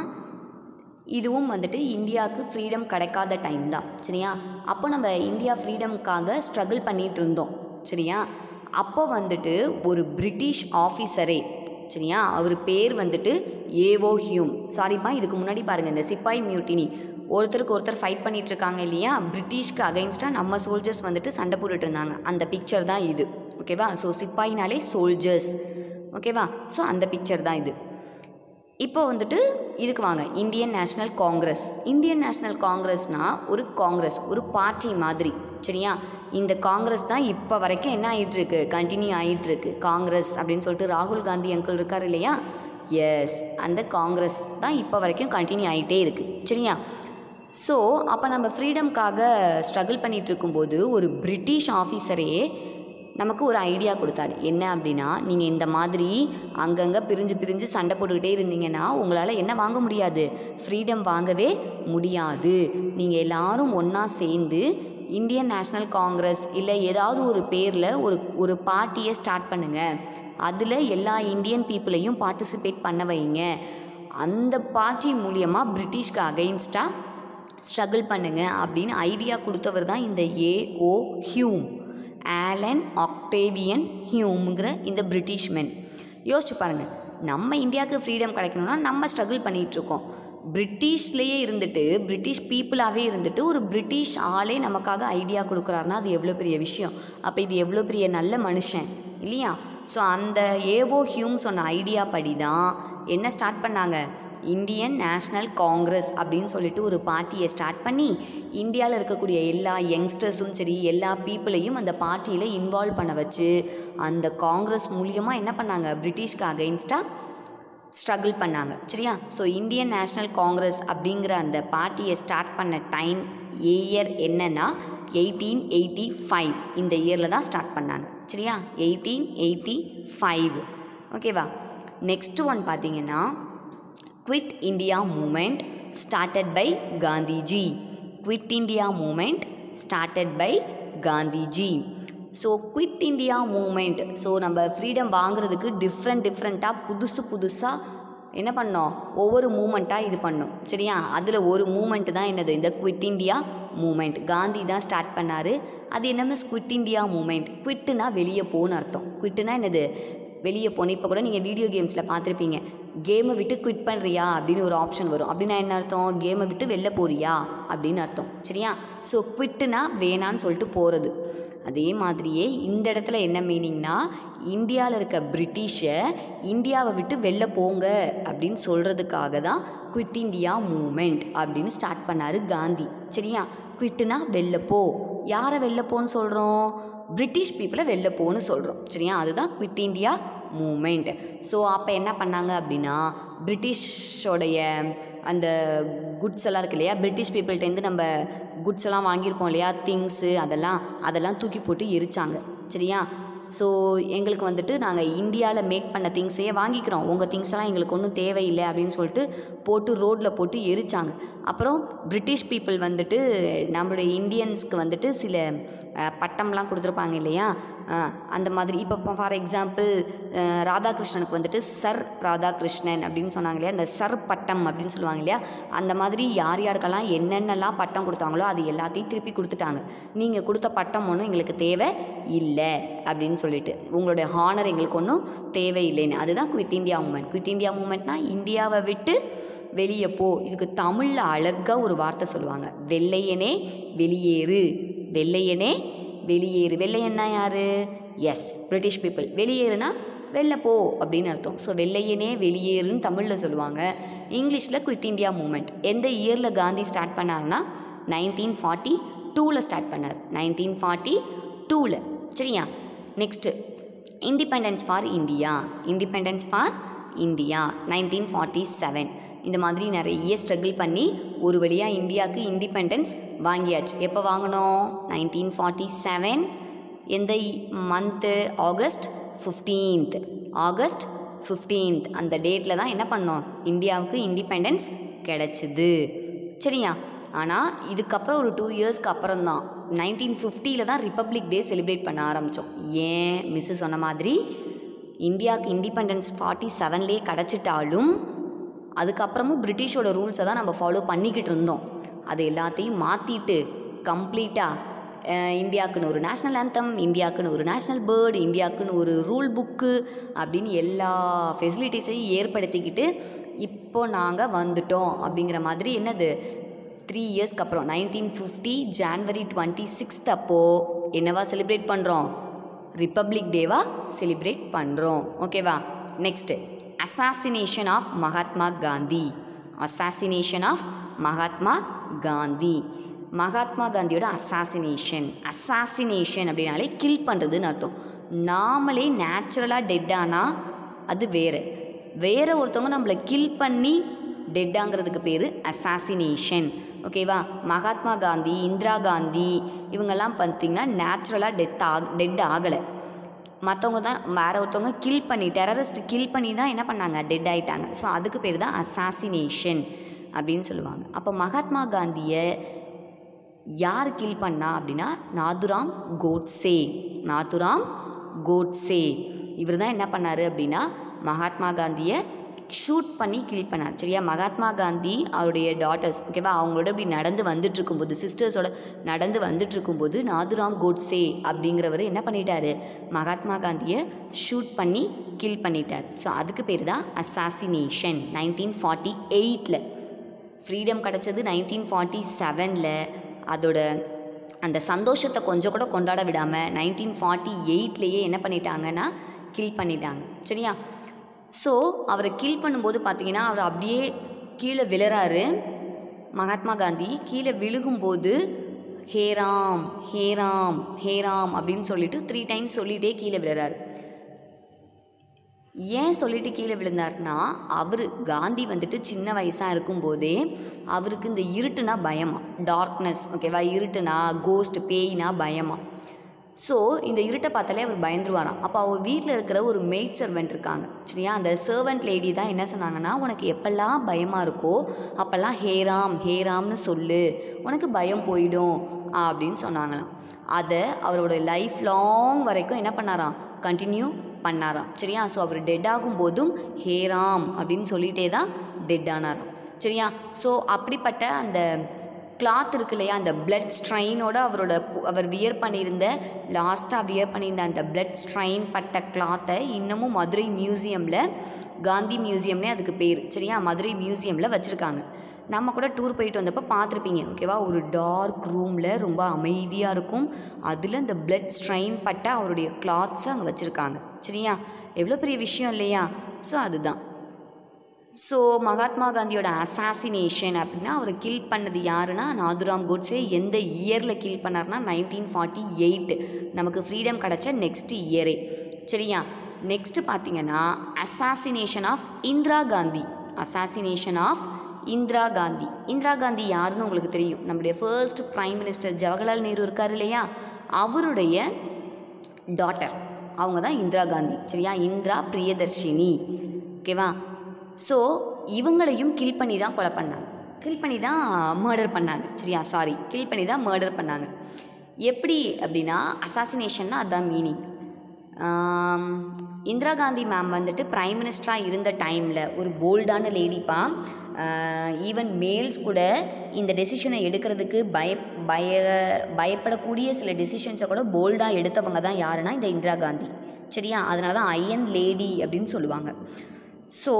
இதுவும் வந்துட்டு இந்தியாவுக்கு ஃப்ரீடம் கிடைக்காத டைம் தான். சரியா? அப்போ நம்ம இந்தியா ஃப்ரீடம்காக ஸ்ட்ரகிள் பண்ணிகிட்டு இருந்தோம். சரியா? அப்போ வந்துட்டு ஒரு பிரிட்டிஷ் ஆஃபீஸரே, சரியா, அவர் பேர் வந்துட்டு ஏஓ ஹியூம். சாரிப்பா, இதுக்கு முன்னாடி பாருங்கள், இந்த சிப்பாய் மியூட்டினி ஒருத்தருக்கு ஒருத்தர் ஃபைட் பண்ணிகிட்ருக்காங்க இல்லையா, பிரிட்டிஷ்க்கு அகைன்ஸ்டாக நம்ம சோல்ஜர்ஸ் வந்துட்டு சண்டை போட்டுட்டு இருந்தாங்க. அந்த பிக்சர் தான் இது. ஓகேவா? ஸோ சிப்பாயினாலே சோல்ஜர்ஸ். ஓகேவா? ஸோ அந்த பிக்சர் தான் இது. இப்போ வந்துட்டு இதுக்கு வாங்க, Indian National Congress. Indian National காங்கிரஸ்னால் ஒரு காங்கிரஸ், ஒரு பார்ட்டி மாதிரி. சரியா? இந்த காங்கிரஸ் தான் இப்போ வரைக்கும் என்ன ஆகிட்டுருக்கு, கண்டினியூ ஆகிட்டுருக்கு. காங்கிரஸ் அப்படின்னு சொல்லிட்டு ராகுல் காந்தி அங்கிள் இருக்கார் இல்லையா, எஸ், அந்த காங்கிரஸ் தான் இப்போ வரைக்கும் கண்டினியூ ஆகிட்டே இருக்குது. சரியா? ஸோ அப்போ நம்ம ஃப்ரீடம்காக ஸ்ட்ரகிள் பண்ணிகிட்டு இருக்கும்போது ஒரு பிரிட்டிஷ் ஆஃபீஸரே நமக்கு ஒரு ஐடியா கொடுத்தாரு. என்ன அப்படின்னா, நீங்கள் இந்த மாதிரி அங்கங்கே பிரிஞ்சு சண்டை போட்டுக்கிட்டே இருந்தீங்கன்னா உங்களால் என்ன வாங்க முடியாது, ஃப்ரீடம் வாங்கவே முடியாது. நீங்கள் எல்லாரும் ஒன்றா சேர்ந்து இந்தியன் நேஷ்னல் காங்கிரஸ் இல்லை ஏதாவது ஒரு பேரில் ஒரு பார்ட்டியை ஸ்டார்ட் பண்ணுங்கள். அதில் எல்லா இந்தியன் பீப்புளையும் பார்ட்டிசிபேட் பண்ண வைங்க. அந்த பார்ட்டி மூலியமாக பிரிட்டிஷ்க்கு அகைன்ஸ்டாக ஸ்ட்ரகிள் பண்ணுங்கள் அப்படின்னு ஐடியா கொடுத்தவர் தான் இந்த ஏஓ ஹியூம், ஆலன் ஆக்டேவியன் ஹியூம்ங்கிற இந்த பிரிட்டிஷ் மென். யோசிச்சு பாருங்கள், நம்ம இந்தியாவுக்கு ஃப்ரீடம் கிடைக்கணும்னா நம்ம ஸ்ட்ரகிள் பண்ணிகிட்ருக்கோம். பிரிட்டிஷ்லேயே இருந்துட்டு, பிரிட்டிஷ் பீப்புளாகவே இருந்துட்டு ஒரு பிரிட்டிஷ் ஆளே நமக்காக ஐடியா கொடுக்குறாருன்னா அது எவ்வளோ பெரிய விஷயம். அப்போ இது எவ்வளோ பெரிய நல்ல மனுஷன் இல்லையா? ஸோ அந்த ஏஓ ஹியூம் சொன்ன ஐடியா படி தான் என்ன ஸ்டார்ட் பண்ணாங்க, இந்தியன் நேஷ்னல் காங்கிரஸ் அப்படின்னு சொல்லிட்டு ஒரு பார்ட்டியை ஸ்டார்ட் பண்ணி இந்தியாவில் இருக்கக்கூடிய எல்லா யங்ஸ்டர்ஸும் சரி எல்லா பீப்புளையும் அந்த பார்ட்டியில் இன்வால்வ் பண்ண வச்சு அந்த காங்கிரஸ் மூலியமாக என்ன பண்ணாங்க, பிரிட்டிஷ்க்கு அகைன்ஸ்டாக ஸ்ட்ரகிள் பண்ணாங்க. சரியா? ஸோ இந்தியன் நேஷ்னல் காங்கிரஸ் அப்படிங்கிற அந்த பார்ட்டியை ஸ்டார்ட் பண்ண டைம் இயர் என்னன்னா 1885. இந்த இயரில் தான் ஸ்டார்ட் பண்ணாங்க. சரியா? 1885. ஓகேவா? நெக்ஸ்ட் ஒன் பார்த்தீங்கன்னா quit India movement started by Gandhiji. Quit India movement started by Gandhiji. So quit India movement, so நம்ம ஃப்ரீடம் வாங்குறதுக்கு டிஃப்ரெண்ட்டாக புதுசாக என்ன பண்ணோம், ஒவ்வொரு மூமெண்ட்டாக இது பண்ணோம். சரியா? அதில் ஒரு மூமெண்ட்டு தான் என்னது, இந்த குவிட் இந்தியா மூமெண்ட். காந்தி தான் ஸ்டார்ட் பண்ணார். அது என்ன குவிட் இந்தியா மூமெண்ட், குவிட்டுனா வெளியே போன்னு அர்த்தம். குவிட்டுனா என்னது, வெளியே போனேன். இப்போ கூட நீங்கள் வீடியோ கேம்ஸில் பார்த்துருப்பீங்க, கேமை விட்டு குவிட் பண்ணுறியா அப்படின்னு ஒரு ஆப்ஷன் வரும். அப்படின்னா என்ன அர்த்தம், கேமை விட்டு வெளில போறியா அப்படின்னு அர்த்தம். சரியா? ஸோ குவிட்டுனா வேணான்னு சொல்லிட்டு போகிறது. அதே மாதிரியே இந்த இடத்துல என்ன மீனிங்னா, இந்தியாவில் இருக்க பிரிட்டிஷை இந்தியாவை விட்டு வெளில போங்க அப்படின்னு சொல்கிறதுக்காக தான் குவிட் இந்தியா மூமெண்ட் அப்படின்னு ஸ்டார்ட் பண்ணார் காந்தி. சரியா? குவிட்டுனா வெளில போ. யாரை வெளில போன்னு சொல்கிறோம், பிரிட்டிஷ் பீப்புளை வெளில போன்னு சொல்கிறோம். சரியா? அதுதான் குவிட் இந்தியா மூமெண்ட். ஸோ அப்போ என்ன பண்ணாங்க அப்படின்னா, பிரிட்டிஷோடைய அந்த குட்ஸ் எல்லாம் இருக்கு இல்லையா, பிரிட்டிஷ் பீப்புள்கிட்டேருந்து நம்ம குட்ஸ் எல்லாம் வாங்கியிருப்போம் இல்லையா, திங்ஸு, அதெல்லாம் தூக்கி போட்டு எரிச்சாங்க. சரியா? ஸோ எங்களுக்கு வந்துட்டு நாங்கள் இந்தியாவில் மேக் பண்ண திங்ஸையே வாங்கிக்கிறோம், உங்கள் திங்ஸ் எல்லாம் எங்களுக்கு ஒன்றும் தேவையில்லை அப்படின்னு சொல்லிட்டு போட்டு ரோட்டில் போட்டு எரிச்சாங்க. அப்புறம் பிரிட்டிஷ் பீப்புள் வந்துட்டு நம்மளுடைய இந்தியன்ஸ்க்கு வந்துட்டு சில பட்டம்லாம் கொடுத்துருப்பாங்க இல்லையா, அந்த மாதிரி. இப்போ ஃபார் எக்ஸாம்பிள் ராதாகிருஷ்ணனுக்கு வந்துட்டு சர் ராதாகிருஷ்ணன் அப்படின்னு சொன்னாங்க இல்லையா, அந்த சர் பட்டம் அப்படின்னு சொல்லுவாங்க இல்லையா, அந்த மாதிரி யார் யாருக்கெல்லாம் என்னென்னலாம் பட்டம் கொடுத்தாங்களோ அது எல்லாத்தையும் திருப்பி கொடுத்துட்டாங்க. நீங்கள் கொடுத்த பட்டம் ஒன்றும் எங்களுக்கு தேவை இல்லை அப்படின்னு சொல்லிட்டு, உங்களுடைய ஹானர் எங்களுக்கு ஒன்றும் தேவையில்லைன்னு. அதுதான் quit India movement. Quit India மூமெண்ட்னா இந்தியாவை விட்டு வெளியே போ. இதுக்கு தமிழில் அழகாக ஒரு வார்த்தை சொல்லுவாங்க, வெள்ளையனே வெளியேறு. வெள்ளையனே வெளியேறு. வெள்ளையன்னா யார், எஸ், பிரிட்டிஷ் பீப்புள். வெளியேறுனா வெளில போ அப்படின்னு அர்த்தம். ஸோ வெள்ளையனே வெளியேறுன்னு தமிழில் சொல்லுவாங்க. இங்கிலீஷில் குவிட் இந்தியா மூமெண்ட் எந்த இயரில் காந்தி ஸ்டார்ட் பண்ணார்னா 1942 ஸ்டார்ட் பண்ணார். 1942. சரியா? Next independence for India. Independence for India 1947. இந்த மாதிரி நிறைய ஸ்ட்ரகிள் பண்ணி ஒரு வழியாக இந்தியாவுக்கு இண்டிபெண்டன்ஸ் வாங்கியாச்சு. எப்போ வாங்கினோம், 1947. எந்த month, August 15th. August 15th அந்த டேட்டில் தான் என்ன பண்ணோம், இந்தியாவுக்கு இண்டிபெண்டன்ஸ் கிடச்சிது. சரியா? ஆனால் இதுக்கப்புறம் ஒரு 2 இயர்ஸ்க்கு அப்புறம் தான் 1950 தான் ரிப்பப்ளிக் டே செலிப்ரேட் பண்ண ஆரம்பித்தோம். ஏன் மிஸ்ஸு சொன்ன மாதிரி இந்தியாவுக்கு இண்டிபெண்டன்ஸ் 47லேயே கிடச்சிட்டாலும் அதுக்கப்புறமும் பிரிட்டிஷோட ரூல்ஸை தான் நம்ம ஃபாலோ பண்ணிக்கிட்டு இருந்தோம். அது எல்லாத்தையும் மாற்றிட்டு கம்ப்ளீட்டாக இந்தியாவுக்குன்னு ஒரு நேஷ்னல் ஆந்தம், இந்தியாவுக்குன்னு ஒரு நேஷ்னல் பேர்டு, இந்தியாவுக்குன்னு ஒரு ரூல் புக்கு அப்படின்னு எல்லா ஃபெசிலிட்டிஸையும் ஏற்படுத்திக்கிட்டு இப்போ நாங்கள் வந்துட்டோம். அப்படிங்கிற மாதிரி என்னது 3 இயர்ஸ்க்கு அப்புறம் 1950 ஜான்வரி 26 அப்போது என்னவா செலிப்ரேட் பண்ணுறோம், ரிப்பப்ளிக் டேவாக செலிப்ரேட் பண்ணுறோம். ஓகேவா? Next assassination of Mahatma Gandhi. Assassination of Mahatma Gandhi. Mahatma காந்தியோட அசாசினேஷன் அப்படின்னாலே கில் பண்ணுறதுன்னு அர்த்தம். நாமளே நேச்சுரலாக டெட்டானா அது வேறு ஒருத்தவங்க நம்மளை கில் பண்ணி டெட்டாங்கிறதுக்கு பேர் அசாசினேஷன். ஓகேவா? மகாத்மா காந்தி, இந்திரா காந்தி இவங்கெல்லாம் பார்த்திங்கன்னா நேச்சுரலாக டெட் ஆகலை. மற்றவங்க தான் வேறு ஒருத்தவங்க கில் பண்ணி, டெரரிஸ்ட் கில் பண்ணி தான் என்ன பண்ணாங்க, டெட் ஆகிட்டாங்க. ஸோ அதுக்கு பேர் தான் அசாசினேஷன் அப்படின்னு சொல்லுவாங்க. அப்போ மகாத்மா காந்தியை யார் கில் பண்ணா அப்படின்னா நாதுராம் கோட்ஸே. இவர் தான் என்ன பண்ணார் அப்படின்னா மகாத்மா காந்தியை ஷூட் பண்ணி கில் பண்ணார். சரியா? மகாத்மா காந்தி அவருடைய டாட்டர்ஸ், ஓகேவா, அவங்களோட இப்படி நடந்து வந்துட்டுருக்கும்போது, சிஸ்டர்ஸோட நடந்து வந்துட்டுருக்கும்போது நாதுராம் கோட்ஸே அப்படிங்கிறவர் என்ன பண்ணிட்டார், மகாத்மா காந்தியை ஷூட் பண்ணி கில் பண்ணிட்டார். ஸோ அதுக்கு பேர் தான் அசாசினேஷன். 1948 ஃப்ரீடம் கிடச்சது 1947. அதோட அந்த சந்தோஷத்தை கொஞ்சம் கூட கொண்டாட விடாமல் 1948லேயே என்ன பண்ணிட்டாங்கன்னா கில் பண்ணிட்டாங்க. சரியா? ஸோ அவரை கில் பண்ணும்போது பார்த்திங்கன்னா அவர் அப்படியே கீழே விழுறாரு. மகாத்மா காந்தி கீழே விழுகும்போது ஹேராம் ஹேராம் ஹேராம் அப்படின்னு சொல்லிட்டு 3 டைம்ஸ் சொல்லிகிட்டே கீழே விழுறாரு. ஏன் சொல்லிட்டு கீழே விழுந்தார்னா, அவர் காந்தி வந்துட்டு சின்ன வயசாக இருக்கும்போதே அவருக்கு இந்த இருட்டுனா பயமா, டார்க்னஸ், ஓகேவா, இருட்டுனா கோஸ்ட் பேய்னா பயமா. ஸோ இந்த இருட்டை பார்த்தாலே அவர் பயந்துருவாராம். அப்போ அவர் வீட்டில் இருக்கிற ஒரு மெய்ட் சர்வெண்ட் இருக்காங்க. சரியா? அந்த சர்வெண்ட் லேடி தான் என்ன சொன்னாங்கன்னா, உனக்கு எப்பெல்லாம் பயமாக இருக்கோ அப்போல்லாம் ஹேராம்னு சொல்லு, உனக்கு பயம் போயிடும் அப்படின்னு சொன்னாங்களாம். அதை அவரோட லைஃப் லாங் வரைக்கும் என்ன பண்ணாராம், கண்டினியூ பண்ணாராம். சரியா? ஸோ அவர் டெட் ஆகும்போதும் ஹேராம் அப்படின்னு சொல்லிகிட்டே தான் டெட் ஆனாராம். சரியா? ஸோ அப்படிப்பட்ட அந்த கிளாத் இருக்கு இல்லையா, அந்த பிளட் ஸ்ட்ரைனோட அவர் வியர் பண்ணியிருந்த அந்த பிளட் ஸ்ட்ரைன் பட்ட கிளாத்தை இன்னமும் மதுரை மியூசியமில், காந்தி மியூசியம்னே அதுக்கு பேர். சரியா? மதுரை மியூசியமில் வச்சுருக்காங்க. நம்ம கூட டூர் போயிட்டு வந்தப்போ பார்த்துருப்பீங்க. ஓகேவா? ஒரு டார்க் ரூமில் ரொம்ப அமைதியாக இருக்கும். அதில் இந்த பிளட் ஸ்ட்ரைன் பட்ட அவருடைய கிளாத்ஸை அங்கே வச்சுருக்காங்க. சரியா? எவ்வளோ பெரிய விஷயம் இல்லையா? ஸோ அதுதான். ஸோ மகாத்மா காந்தியோட அசாசினேஷன் அப்படின்னா அவரை கில் பண்ணது யாருன்னா நாதுராம் கோட்ஸே. எந்த இயரில் கில் பண்ணார்னா 1948, நமக்கு ஃப்ரீடம் கிடச்ச நெக்ஸ்ட் இயரே. சரியா? நெக்ஸ்ட்டு பார்த்தீங்கன்னா அசாசினேஷன் ஆஃப் இந்திரா காந்தி. இந்திரா காந்தி யாருன்னு உங்களுக்கு தெரியும். நம்முடைய first prime minister Jawaharlal Nehru இருக்கார் இல்லையா, அவருடைய டாட்டர் அவங்க தான் இந்திரா காந்தி. சரியா? இந்திரா பிரியதர்ஷினி. ஓகேவா? ஸோ இவங்களையும் கில் பண்ணி தான் கொலை பண்ணாங்க, கில் பண்ணி தான் மர்டர் பண்ணாங்க. சரியா? கில் பண்ணி தான் மர்டர் பண்ணாங்க. எப்படி அப்படின்னா அசாசினேஷன்னா அதுதான் மீனிங். இந்திரா காந்தி மேம் வந்துட்டு பிரைம் மினிஸ்டராக இருந்த டைமில் ஒரு போல்டான லேடிப்பா. ஈவன் மேல்ஸ் கூட இந்த டெசிஷனை எடுக்கிறதுக்கு பயப்படக்கூடிய சில டெசிஷன்ஸை கூட போல்டாக எடுத்தவங்க தான் யாருன்னா இந்த இந்திரா காந்தி. சரியா? அதனால தான் அயன் லேடி அப்படின்னு சொல்லுவாங்க. ஸோ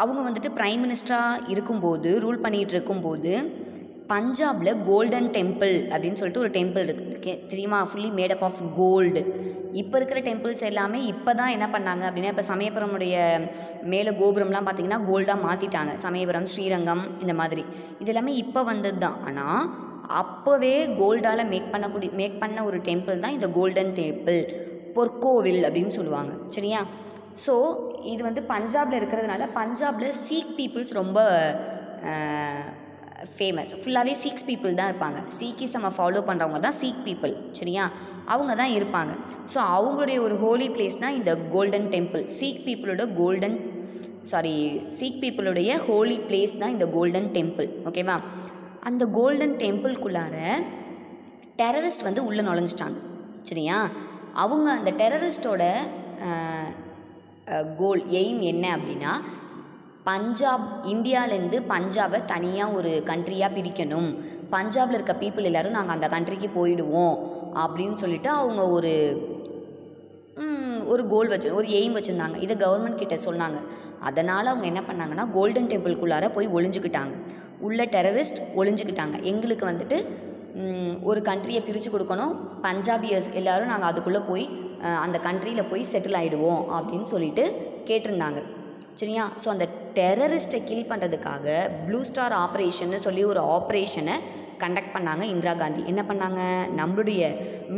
அவங்க வந்துட்டு பிரைம் மினிஸ்டராக இருக்கும்போது, ரூல் பண்ணிகிட்டு இருக்கும்போது பஞ்சாபில் கோல்டன் டெம்பிள் அப்படின்னு சொல்லிட்டு ஒரு டெம்பிள் இருக்குது தெரியுமா, ஃபுல்லி மேடப் ஆஃப் கோல்டு. இப்போ இருக்கிற டெம்பிள்ஸ் எல்லாமே இப்போ தான் என்ன பண்ணாங்க அப்படின்னா, இப்போ சமயபுரமுடைய மேலே கோபுரம்லாம் பார்த்திங்கன்னா கோல்டாக மாற்றிட்டாங்க. சமயபுரம், ஸ்ரீரங்கம் இந்த மாதிரி இது எல்லாமே இப்போ வந்தது தான். ஆனால் அப்போவே கோல்டால் மேக் பண்ண ஒரு டெம்பிள் தான் இந்த கோல்டன் டெம்பிள், பொற்கோவில் அப்படின்னு சொல்லுவாங்க. சரியா? ஸோ இது வந்து பஞ்சாபில் இருக்கிறதுனால பஞ்சாபில் சீக் பீப்புள்ஸ் ரொம்ப ஃபேமஸ். ஃபுல்லாகவே சீக்ஸ் பீப்புள் தான் இருப்பாங்க. சீக்கிசமை ஃபாலோ பண்ணுறவங்க தான் சீக் பீப்புள், சரியா? அவங்க தான் இருப்பாங்க. ஸோ அவங்களுடைய ஒரு ஹோலி பிளேஸ் தான் இந்த கோல்டன் டெம்பிள். சீக் பீப்புளுடைய ஹோலி பிளேஸ் தான் இந்த கோல்டன் டெம்பிள், ஓகேவா? அந்த கோல்டன் டெம்பிள்குள்ளார டெரரிஸ்ட் வந்து உள்ளே நுழைஞ்சிட்டாங்க, சரியா? அவங்க அந்த டெரரிஸ்டோட எய்ம் என்ன அப்படின்னா, இந்தியாவிலேருந்து பஞ்சாபை தனியாக ஒரு கண்ட்ரியாக பிரிக்கணும், பஞ்சாபில் இருக்க பீப்புள் எல்லோரும் நாங்கள் அந்த கண்ட்ரிக்கு போயிடுவோம் அப்படின்னு சொல்லிட்டு அவங்க ஒரு கோல் ஒரு எய்ம் வச்சுருந்தாங்க. இதை கவர்மெண்ட் கிட்ட சொன்னாங்க. அதனால் அவங்க என்ன பண்ணாங்கன்னா, கோல்டன் டெம்பிள்குள்ளார போய் ஒளிஞ்சுக்கிட்டாங்க. உள்ள டெரரிஸ்ட் ஒளிஞ்சுக்கிட்டாங்க. எங்களுக்கு வந்துட்டு ஒரு கண்ட்ரியை பிரித்து கொடுக்கணும், பஞ்சாபியர்ஸ் எல்லோரும் நாங்கள் அதுக்குள்ளே போய் அந்த கண்ட்ரியில் போய் செட்டில் ஆகிடுவோம் அப்படின்னு சொல்லிட்டு கேட்டிருந்தாங்க, சரியா? ஸோ அந்த டெரரிஸ்ட்டை கில் பண்ணுறதுக்காக ப்ளூ ஸ்டார் ஆப்ரேஷன்னு சொல்லி ஒரு ஆப்ரேஷனை கண்டக்ட் பண்ணாங்க இந்திரா காந்தி. என்ன பண்ணாங்க, நம்மளுடைய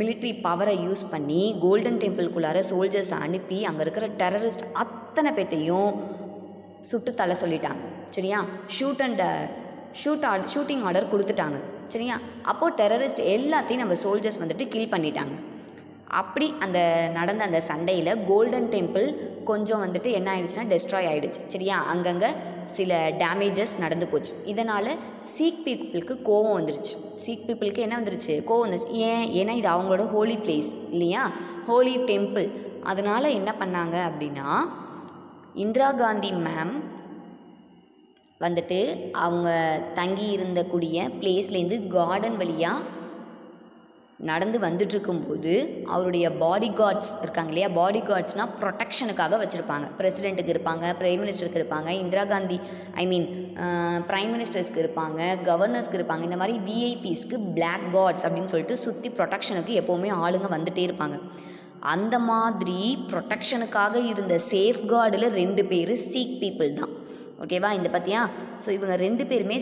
மிலிட்ரி பவரை யூஸ் பண்ணி கோல்டன் டெம்பிள்குள்ளார சோல்ஜர்ஸை அனுப்பி அங்கே இருக்கிற டெரரிஸ்ட் அத்தனை பேர்த்தையும் சுட்டு தலை சொல்லிட்டாங்க, சரியா? ஷூட்டிங் ஆர்டர் கொடுத்துட்டாங்க, சரியா? அப்போது டெரரிஸ்ட் எல்லாத்தையும் நம்ம சோல்ஜர்ஸ் வந்துட்டு கில் பண்ணிட்டாங்க. அப்படி நடந்த அந்த சண்டையில் கோல்டன் டெம்பிள் கொஞ்சம் வந்துட்டு என்ன ஆகிடுச்சுன்னா டெஸ்ட்ராய் ஆகிடுச்சு, சரியா? அங்கங்கே சில டேமேஜஸ் நடந்து போச்சு. இதனால் சீக் பீப்புளுக்கு கோவம் வந்துருச்சு. சீக் பீப்புளுக்கு என்ன வந்துருச்சு, கோவம் வந்துருச்சு. ஏன்னா இது அவங்களோட ஹோலி பிளேஸ் இல்லையா, ஹோலி டெம்பிள். அதனால் என்ன பண்ணாங்க அப்படின்னா, இந்திரா காந்தி மேம் வந்துட்டு அவங்க தங்கி இருந்தக்கூடிய பிளேஸ்லேருந்து கார்டன் வழியாக நடந்து வந்துட்டுருக்கும்போது அவருடைய பாடி கார்ட்ஸ் இருக்காங்க இல்லையா, பாடி கார்ட்ஸ்னால் ப்ரொடெக்ஷனுக்காக வச்சுருப்பாங்க. பிரசிடெண்ட்டுக்கு இருப்பாங்க, பிரைம் மினிஸ்டருக்கு இருப்பாங்க, இந்திரா காந்தி பிரைம் மினிஸ்டர்ஸ்க்கு இருப்பாங்க, கவர்னர்ஸ்க்கு இருப்பாங்க. இந்த மாதிரி விஐபிஸ்க்கு பிளாக் கார்ட்ஸ் அப்படின்னு சொல்லிட்டு சுற்றி ப்ரொடெக்ஷனுக்கு எப்போவுமே ஆளுங்க வந்துகிட்டே இருப்பாங்க. அந்த மாதிரி ப்ரொடெக்ஷனுக்காக இருந்த சேஃப்கார்டில் 2 பேர் சீக் பீப்புள் தான், ஓகேவா? இந்த பார்த்தியா? ஸோ இவங்க 2 பேருமே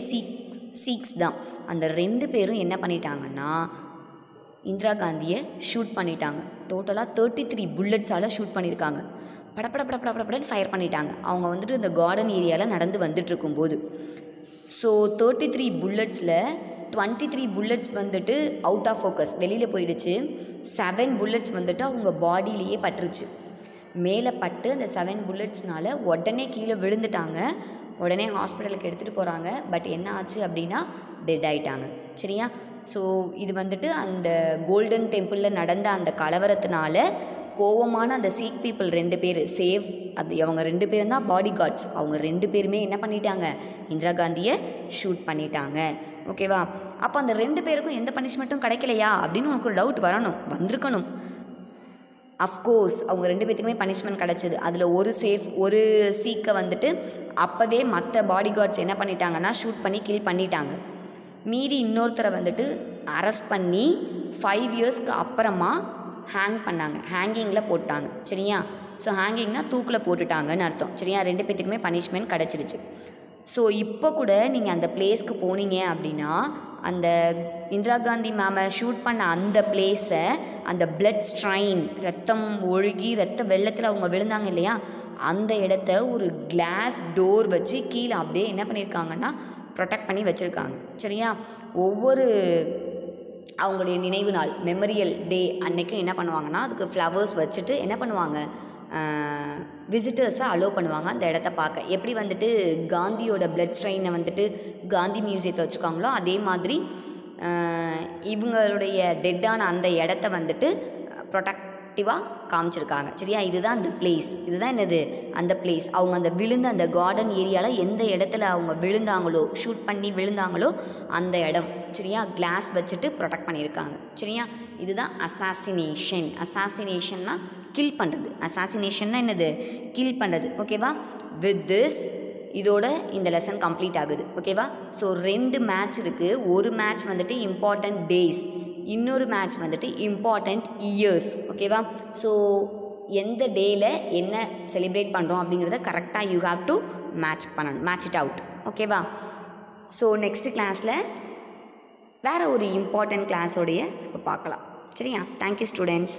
சீக்ஸ் தான். அந்த 2 பேரும் என்ன பண்ணிட்டாங்கன்னா, இந்திரா காந்தியை ஷூட் பண்ணிட்டாங்க. டோட்டலாக 33 புல்லட்ஸால் ஷூட் பண்ணியிருக்காங்க. படப்படன்னு ஃபயர் பண்ணிட்டாங்க. அவங்க வந்துட்டு இந்த கார்டன் ஏரியாவில் நடந்து வந்துட்டுருக்கும்போது. ஸோ 33 புல்லட்ஸில் 23 புல்லட்ஸ் வந்துட்டு அவுட் ஆஃப் ஃபோக்கஸ், வெளியில் போயிடுச்சு. 7 புல்லட்ஸ் வந்துட்டு அவங்க பாடியிலேயே பட்டுருச்சு. மேலே பட்டு அந்த 7 புல்லட்ஸ்னால் உடனே கீழே விழுந்துட்டாங்க. உடனே ஹாஸ்பிட்டலுக்கு எடுத்துகிட்டு போகிறாங்க. பட் என்ன ஆச்சு அப்படின்னா டெட் ஆகிட்டாங்க, சரியா? ஸோ இது வந்துட்டு அந்த கோல்டன் டெம்பிளில் நடந்த அந்த கலவரத்தினால கோவமான அந்த சீக் பீப்புள் 2 பேர் அவங்க 2 பேரும் தான் பாடி கார்ட்ஸ். அவங்க 2 பேருமே என்ன பண்ணிட்டாங்க, இந்திரா காந்தியை ஷூட் பண்ணிட்டாங்க, ஓகேவா? அப்போ அந்த 2 பேருக்கும் எந்த பனிஷ்மெண்ட்டும் கிடைக்கலையா அப்படின்னு உனக்கு ஒரு டவுட் வந்திருக்கணும். அஃப்கோர்ஸ் அவங்க 2 பேத்துக்குமே பனிஷ்மெண்ட் கிடச்சிது. அதில் ஒரு சீக்கை வந்துட்டு அப்போவே மற்ற பாடி கார்ட்ஸ் என்ன பண்ணிட்டாங்கன்னா ஷூட் பண்ணி கில் பண்ணிட்டாங்க. மீதி இன்னொருத்தரை வந்துட்டு அரெஸ்ட் பண்ணி 5 இயர்ஸ்க்கு அப்புறமா ஹேங் பண்ணாங்க, ஹேங்கிங்கில் போட்டாங்க, சரியா? ஸோ ஹேங்கிங்னா தூக்கில் போட்டுட்டாங்கன்னு அர்த்தம், சரியா? 2 பேத்துக்குமே பனிஷ்மெண்ட் கிடச்சிருச்சு. ஸோ இப்போ கூட நீங்கள் அந்த பிளேஸ்க்கு போனீங்க அப்படின்னா, அந்த இந்திரா காந்தி மேமை ஷூட் பண்ண அந்த பிளேஸை, அந்த பிளட் ஸ்ட்ரைன், ரத்தம் ஒழுகி ரத்த வெள்ளத்தில் அவங்க விழுந்தாங்க இல்லையா, அந்த இடத்த ஒரு கிளாஸ் டோர் வச்சு கீழே அப்படியே என்ன பண்ணியிருக்காங்கன்னா ப்ரொடெக்ட் பண்ணி வச்சுருக்காங்க, சரியா? ஒவ்வொரு அவங்களுடைய நினைவு நாள், மெமரியல் டே அன்னைக்கும் என்ன பண்ணுவாங்கன்னா அதுக்கு ஃப்ளவர்ஸ் வச்சுட்டு என்ன பண்ணுவாங்க, விசிட்டர்ஸை அலோவ் பண்ணுவாங்க அந்த இடத்த பார்க்க. எப்படி வந்துட்டு காந்தியோட பிளட் ஸ்ட்ரெயினை வந்துட்டு காந்தி மியூசியத்தில் வச்சுருக்காங்களோ அதே மாதிரி இவங்களுடைய டெட்டான அந்த இடத்த வந்துட்டு ப்ரொடெக்டிவாக காமிச்சிருக்காங்க, சரியா? இதுதான் அந்த பிளேஸ். இதுதான் என்னது, அந்த பிளேஸ். அவங்க அந்த விழுந்த அந்த கார்டன் ஏரியாவில் எந்த இடத்துல அவங்க விழுந்தாங்களோ, ஷூட் பண்ணி விழுந்தாங்களோ அந்த இடம், சரியா? கிளாஸ் வச்சுட்டு ப்ரொடெக்ட் பண்ணியிருக்காங்க, சரியா? இதுதான் அசாசினேஷன். அசாசினேஷன்னா கில் பண்ணுறது. அசாசினேஷன்னா என்னது, கில் பண்ணுறது, ஓகேவா? வித் திஸ் இதோட இந்த லெசன் கம்ப்ளீட் ஆகுது, ஓகேவா? ஸோ 2 மேட்ச் இருக்குது. ஒரு மேட்ச் வந்துட்டு இம்பார்ட்டண்ட் டேஸ், இன்னொரு மேட்ச் வந்துட்டு இம்பார்ட்டண்ட் இயர்ஸ், ஓகேவா? ஸோ எந்த டேயில் என்ன செலிப்ரேட் பண்ணுறோம் அப்படிங்கிறத கரெக்டாக you have to match it out, ஓகேவா? ஸோ நெக்ஸ்ட் கிளாஸில் வேறு ஒரு இம்பார்ட்டண்ட் கிளாஸோடைய பார்க்கலாம், சரியா? Thank you students.